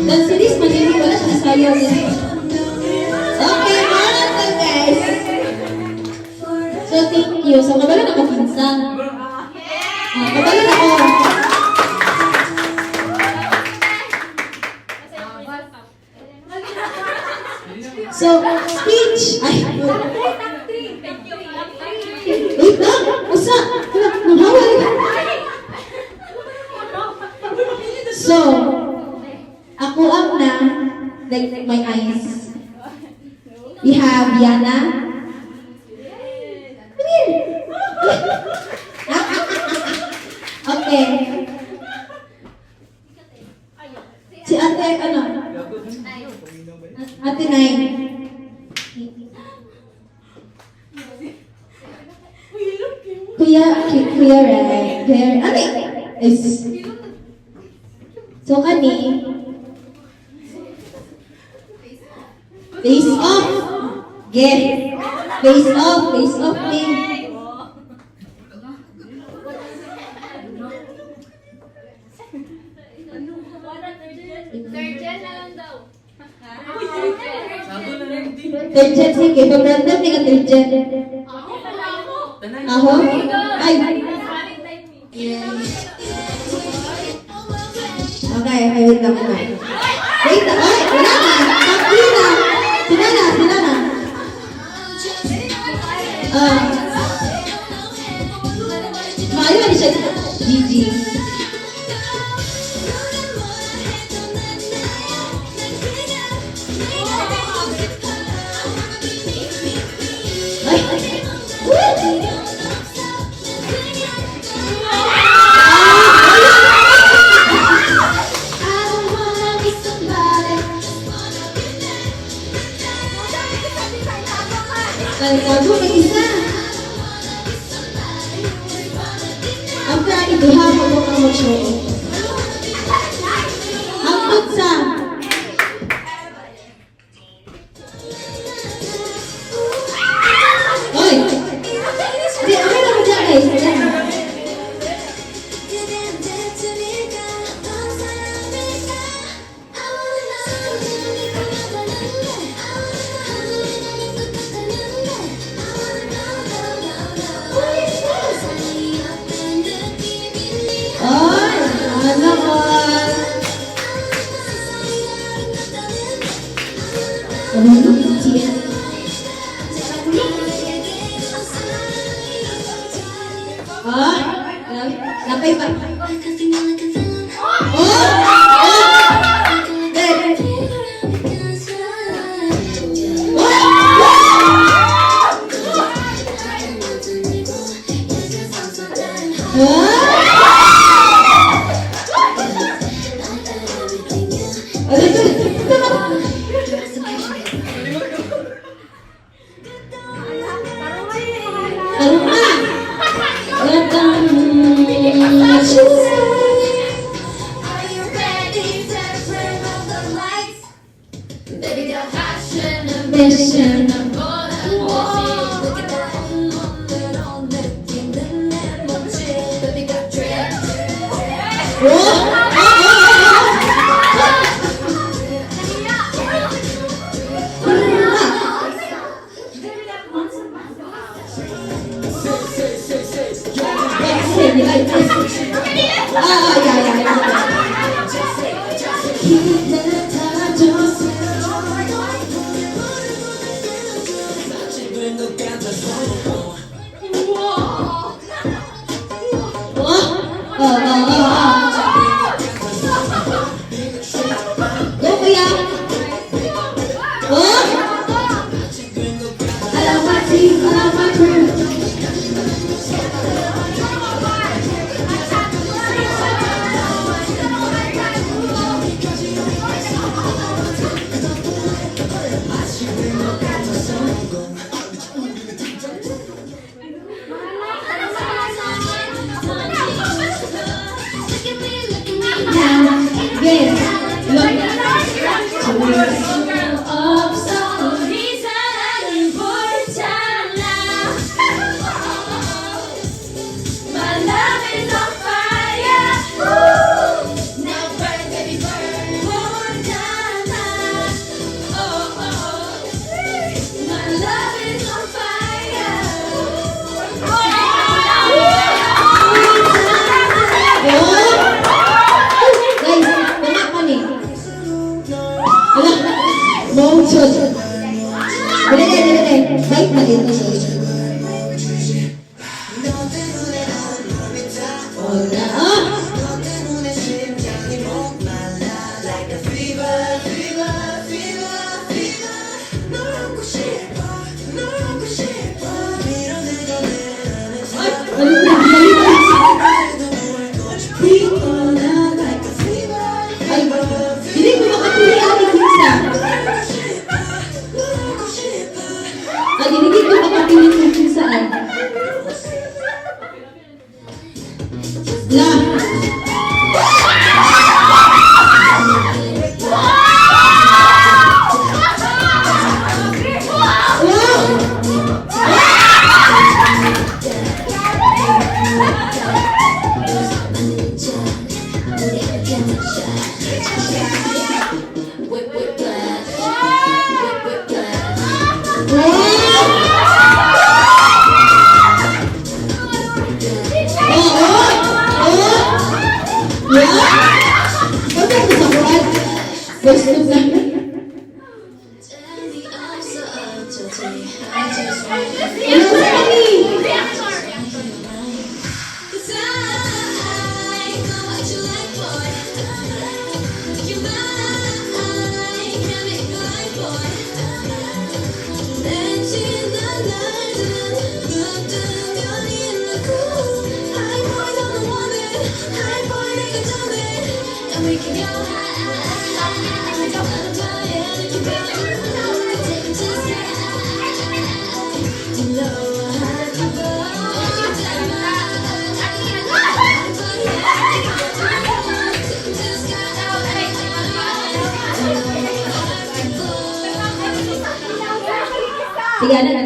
Dan series mandiri wala siya sayo din. Okay, mga guys. So thank you. So kabalo na ko pinsan. Kabalo na ko. So speech. Ay. Wait lang. Usa. Nahawal. So ako ang na, like my eyes. We have Yana. Come here. Okay. Si ate, ano? Ate Nay. Kuya Ray. Ano is? So kani, face off. Get. Face off ni. Third gen, sige. Pag-random ni ka third gen. Ako? Ay. Okay, wait lang. Wait lang. Ay, wala na. Takli na. Sila na. Maayo na siya. Gigi. Bago may isa. After ito ha, bago ka mag-show. Output sa. Oy! Di, okay na mo dyan guys. Napay pa. special na Go, kuya! Oh! Alamat team, alamat crew! Yes! Guys, wala pa ni. Wala. Mawujud. Dali. Bait na din. Wala. Ay, hindi ko makapili ang pizza. Ay, hindi ko makapili ang pizza. La. Sige, ano.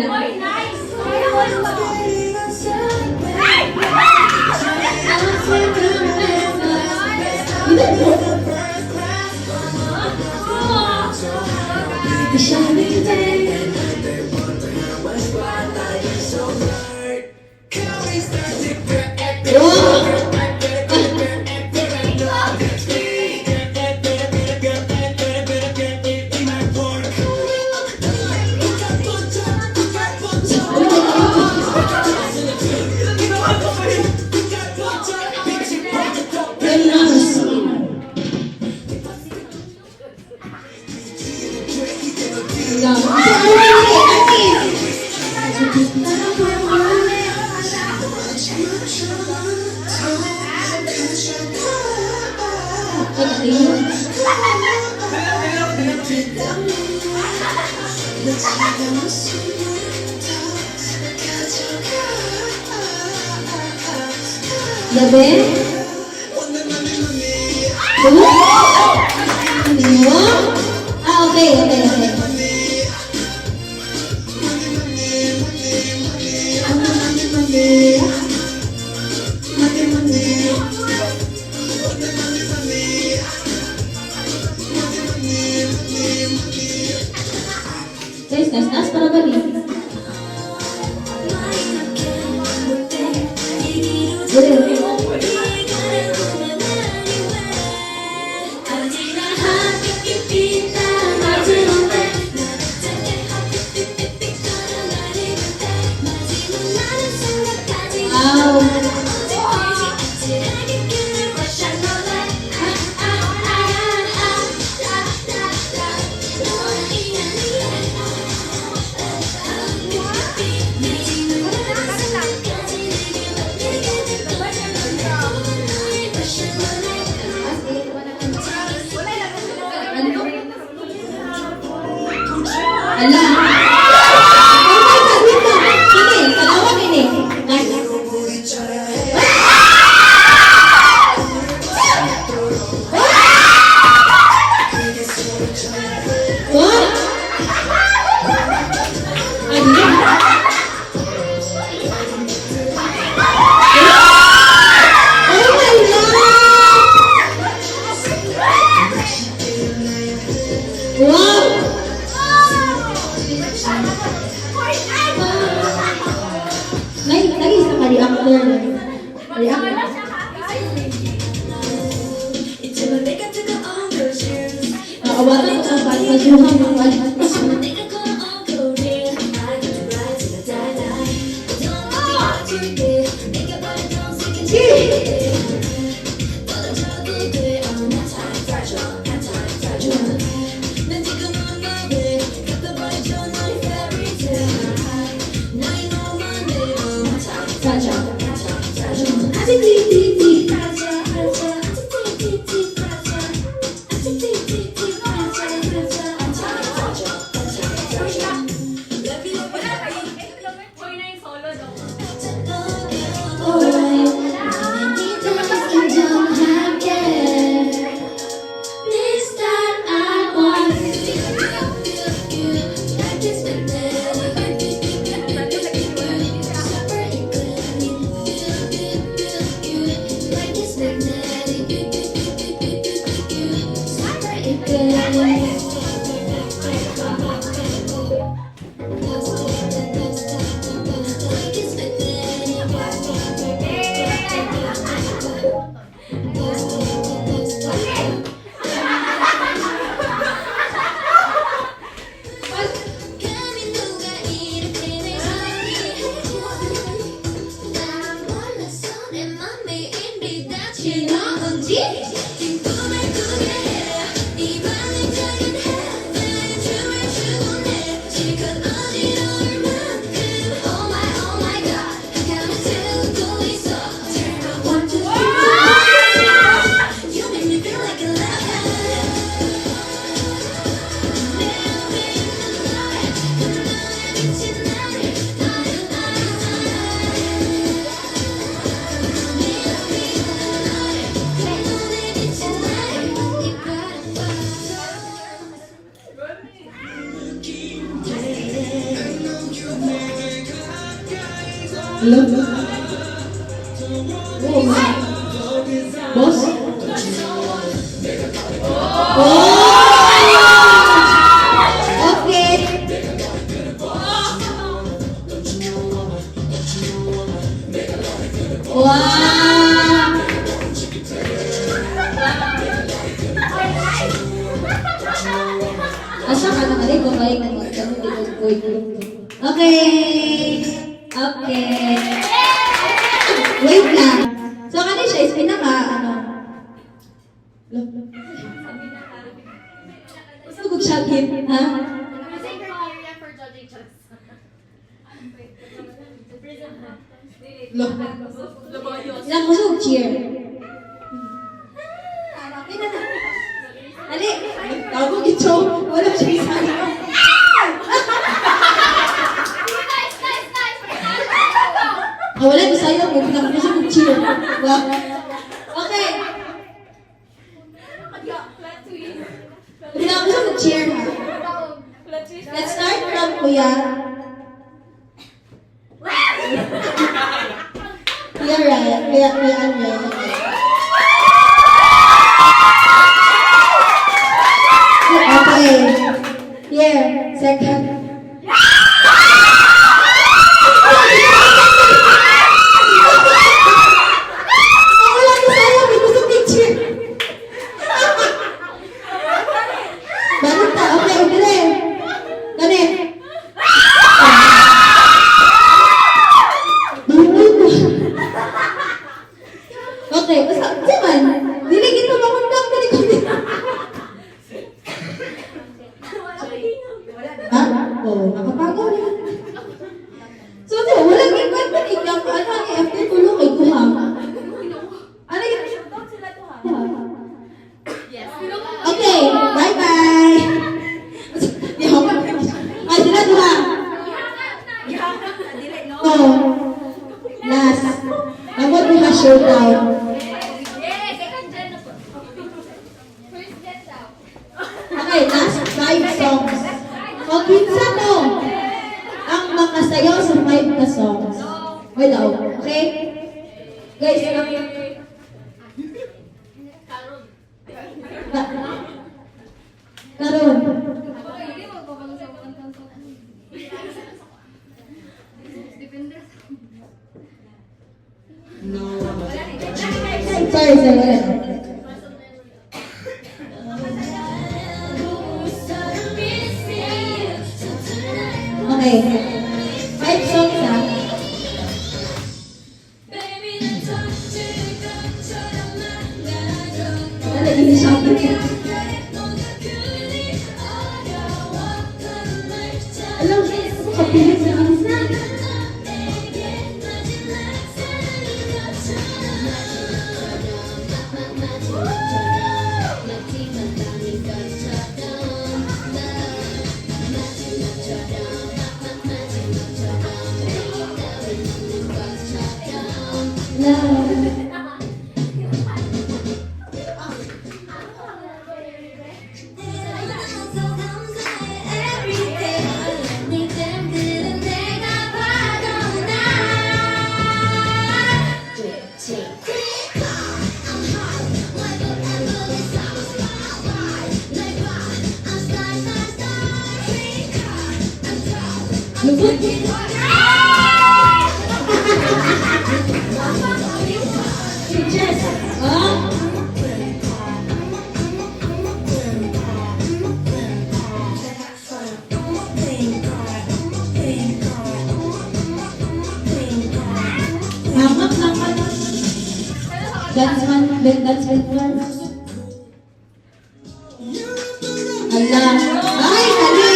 Gabi? Ano? Okay. taas para balik. Ala. Ini, kalawag ini. What? Lagi sama reactor. Awatan ko sa pagkajuhan ng Hello? Boss? Okay. Wow! Asa ka na kali ko kayo Okay. Okay. Wait lang. So, kani siya is pinaka, gusto ko chagit, ha? Ilang gusto ko cheer. Ali, tago gito. Wala siya isang wala ko sa'yo, kung pinakamusin kong cheer. Okay. Pinakamusin kong cheer, ha? Let's start from Kuya. Kuya Ryan. Kuya Ryan. Okay. Here, second. Okay, last 5 songs. O, kinsa mo ang mga sayo sa 5 na songs. Hello, okay? Guys, Karon. Sorry. Okay. 5 songs ha. Wala, hindi siya ako. Alam, kapilit na bilis na. Lupot. Jess. Oh. Hamak naman. That's one. Ala. Ay, dali.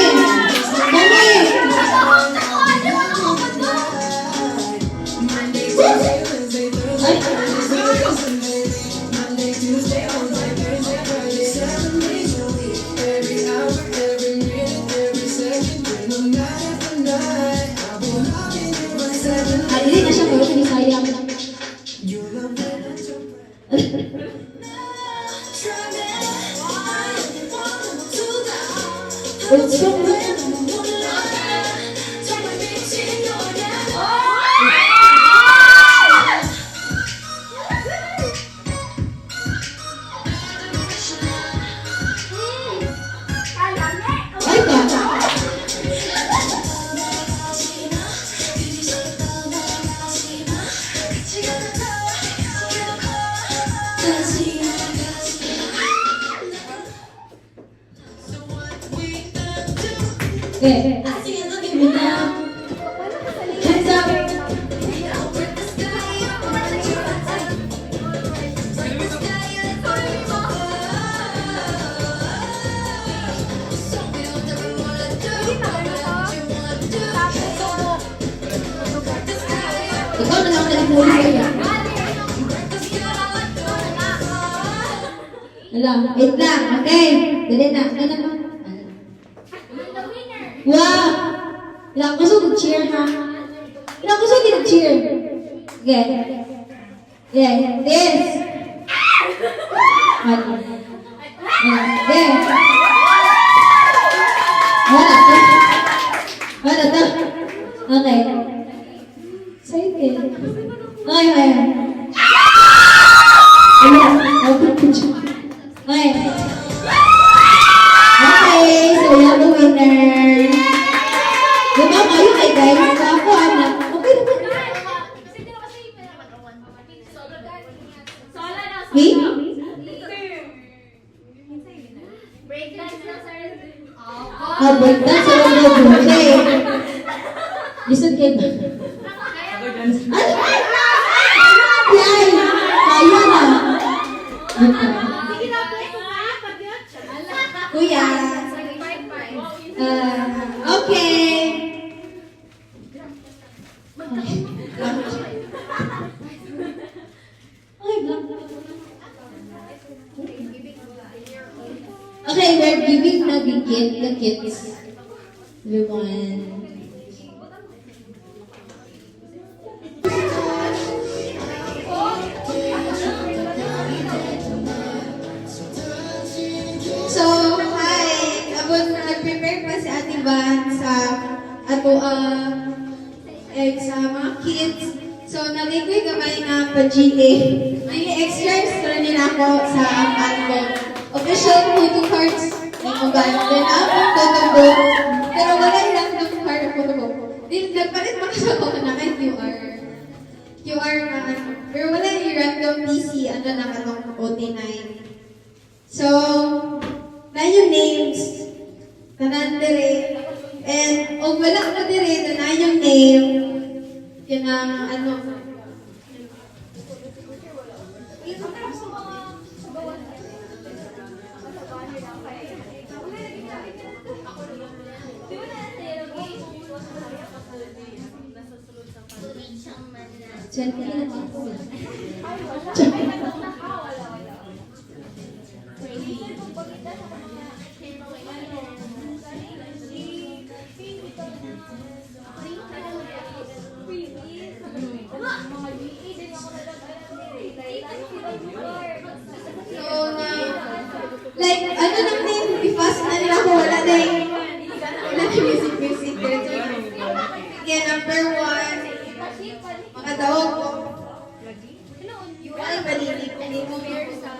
Dali na siya, pero sinisayang. Ay, bata. Okay. Hands up. Ikaw na lang nag-muli sa'yo. Alam, wait lang. Okay. Dali na. Dali na. Wow! Ilang gusto mag-cheer ha? Ilang gusto mag-cheer? Okay. Yeah, this. Okay. Wala to. Okay. Excited. Okay. Ayan. Okay. Okay, so we have the winner. Diba kayo kay guys? Ako, anak. Okay naman. Me? Breakdance sa loob. Okay. Listen kayo ba? Ay! Kaya na. Kuya. Okay. Okay, we're giving the kids. Everyone. So, hi. Ate Van sa ato sa mga kids. So, nalikoy gamay nga pa-GA. May extras nila ako sa album. Official photo cards ni Mobile. Then, ang photo book. Pero wala lang ng card ng photo book. Then, nagpalit pa kasi ako na kay QR. QR na ano. Pero wala yung random PC. Ano na kanong OT9. So, na yung names. Tanan dire. And, o wala ko dire, na yung name. Yun ang ano. So, like, ano lang name, i-fast na nila ako, wala na yung music. Sige, number 1, makatawag ko. Wala ba nili mo here sa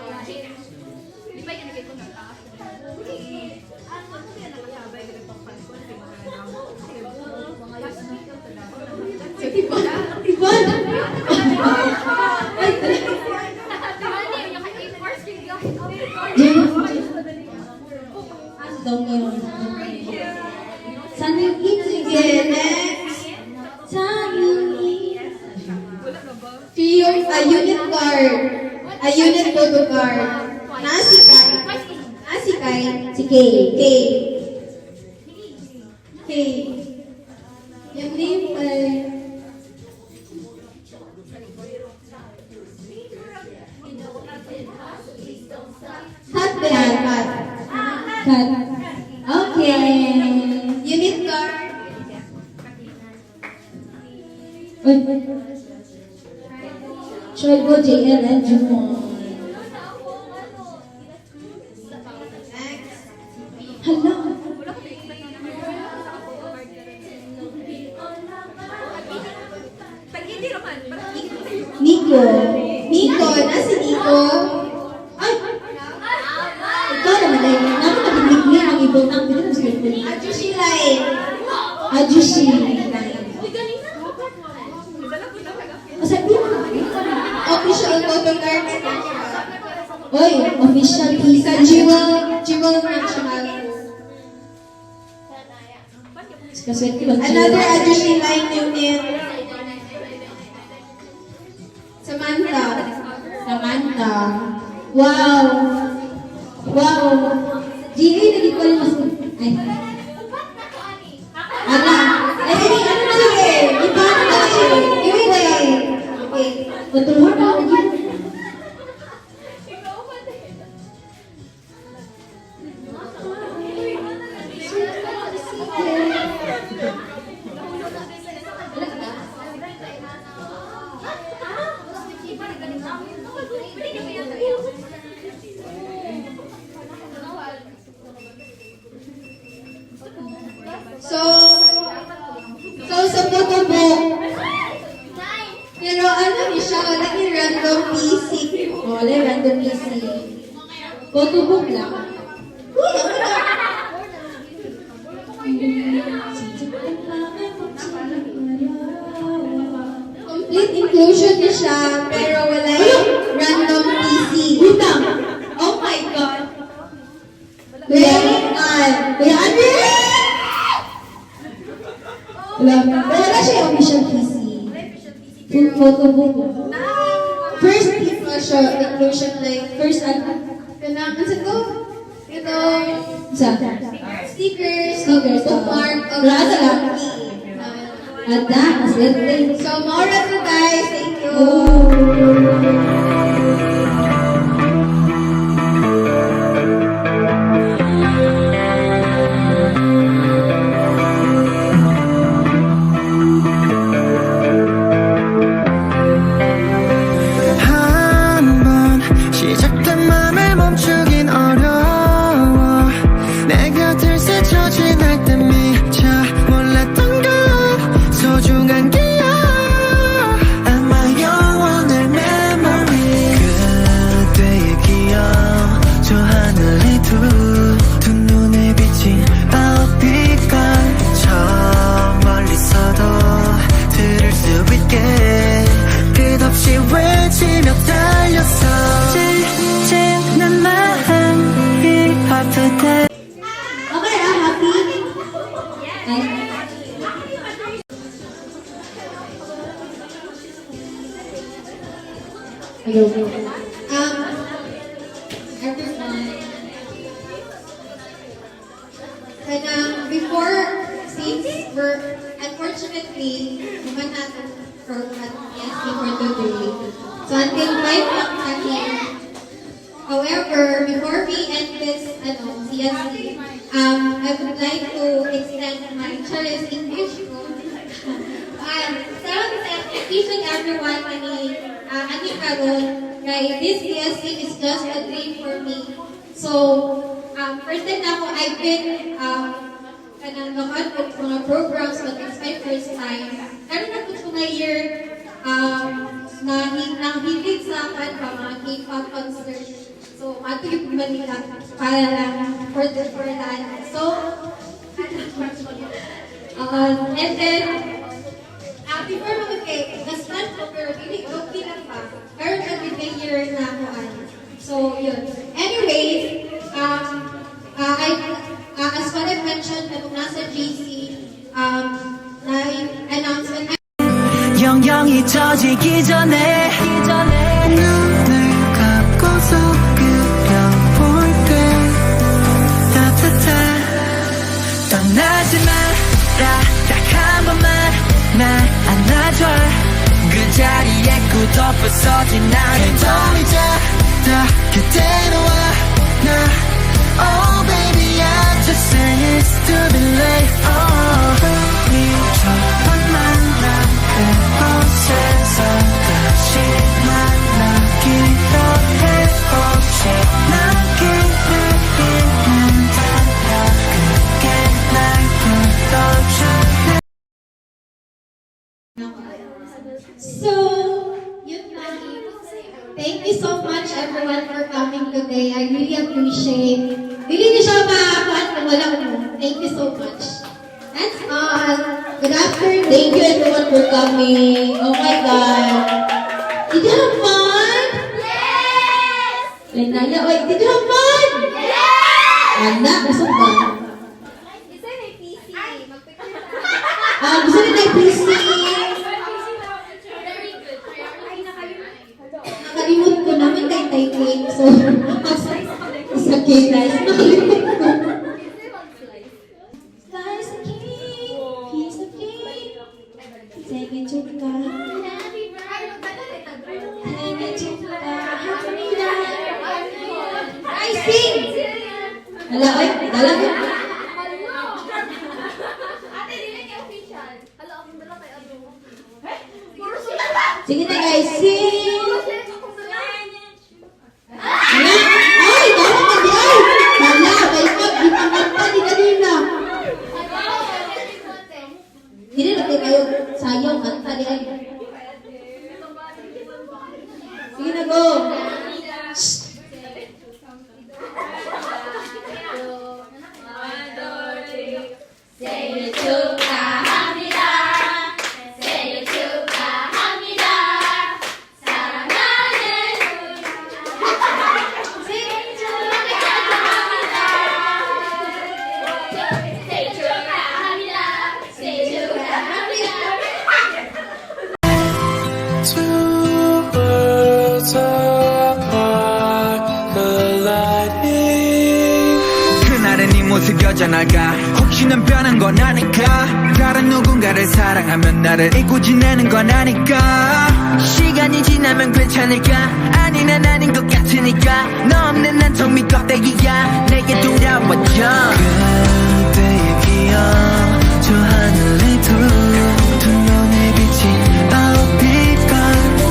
Daw ngayon. Sana yung Sige, next. Unit card. A unit photo card. Nasikay. Si Kay. K. Yung name ay... Hat ba yan? Hat. Kat. Okay. Unit card. Uy. Try go JL and Jumon. Next. Hala. Nico. Nico. Nasi Nico. Ay! Ikaw naman eh. Namin nabibigli ang ibon ang pinag sa cellphone. Ajushi Line. Ajushi. Masabi mo na. Official photo card. Oy, official Sa pizza. Jewel National. Kaswerte ba? Another Ajushi Line unit. Samantha. Samantha. Wow. Wow. GA, naging ko mas... Ay. Ala. Eh, ano na sige? Ipaano na siya? Iwin. Okay. Patulungan na ako. So sa photo book, pero ano ni siya, wala ni random PC. Wala, random PC. Photo book lang. Complete inclusion ni siya, pero wala yung random PC. Utang. Oh my God! Very good! Kuya Andre! Wala siya yung official PC. Full photo book lang. First inclusion like, First ano? kanang, ano to? Ito, Sa? stickers, Stickers, bookmark of wala sa lang. key. Ada, maswerte. So, Maura to guys, thank you. 한번 시작된 맘을 멈추긴 어려워 내 곁을 스쳐 지날 때면 go. Everyone. And before, since we're unfortunately naman natin from PSP for today. So until 5 o'clock kami. However, before we end this CSP, I would like to extend my cherished English ko. Each and everyone ani karon kay this CSP is just a dream for me. So, first time na ako, I've been kanang noon po mga programs, but it's my first time. Karon na po ito nga year nahilig sa akin mga K-pop concert. So, ato yung Manila para lang for that. So, and then, before mag-okay, nas-plan ko, pero okay lang pa. Karon na with the year na ako. So, yun. Anyways, as what I mentioned, kung nasa GC, na announcement, 영영이 젖이기 전에 눈을 감고서 그려볼게 따뜻해 떠나지 마라 딱 한 번만 날 안아줘 그 자리에 굳어부서진 나를 돌리자 다 그대로와 나 Oh baby I just say it's too late Oh 네 처음 만남 그곳에서 다시 만나기로 해 혹시 남기를 잊는다면 그게 날 불러줄래 so, yun lang. Thank you so much everyone for coming today. I really appreciate. Really niyo siya maakuan kung wala ko. Thank you so much. That's all. Good afternoon. Thank you everyone for coming. Oh my God. Did you have fun? Yes! Lenaya, oy, did you have fun? Yes! Anak, busog ba? Isa may PC. Magpicture Gusto rin ay PC. Very good. Ay, Nakalimot ko namin kay Taiwan. So, sakit guys. Nakalimot ko. Slice of cake, piece of cake. Take it to God. Take it to God. I sing. Hala, oy, dalaga. Sige na guys, sing. Hala, ay, dalaga di ay. Hala, may pag, di pangkanta ni kanina. Hindi na kayo sayang kanta di ay. Sige na, go. 생일 축하합니다. 생일 축하합니다. 사랑하는 생일 축하합니다. 생일 축하합니다. 생일 축하합니다. Two worlds apart colliding 그날의 네 모습 여전할까 혹시는 변한 건 아닐까 다른 누군가를 사랑하면 나를 잊고 지내는 건 아닐까 시간이 지나면 괜찮을까 아니 난 아닌 것 같으니까 너 없는 난 텅 빈 껍데기야 내게 돌아와줘 그때의 기억 저 하늘의 두 눈에 비친 아홉빛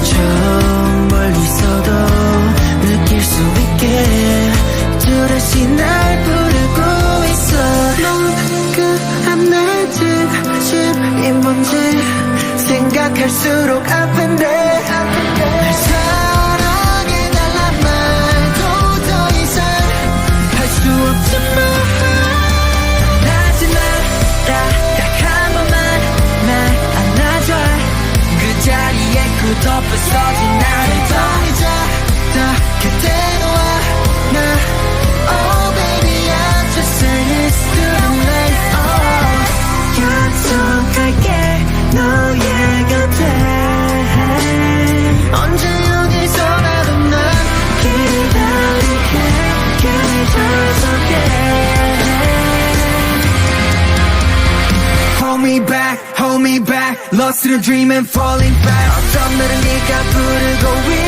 저 멀리서도 느낄 수 있게 뚜렷이 날 부르고 있어 넌 그 앞날쯤이 뭔지 생각할수록 아픈데 날 사랑해달란 말도 더 이상 할 수 없지만 하지 마라 딱 한 번만 날 안아줘 그 자리에 굳어부서진 나를 돌리자 다 그대로와 나 Oh baby I just say it's too late 약속할게 너의 곁에 lost in a dream and falling fast 어떤 날은 네가 부르고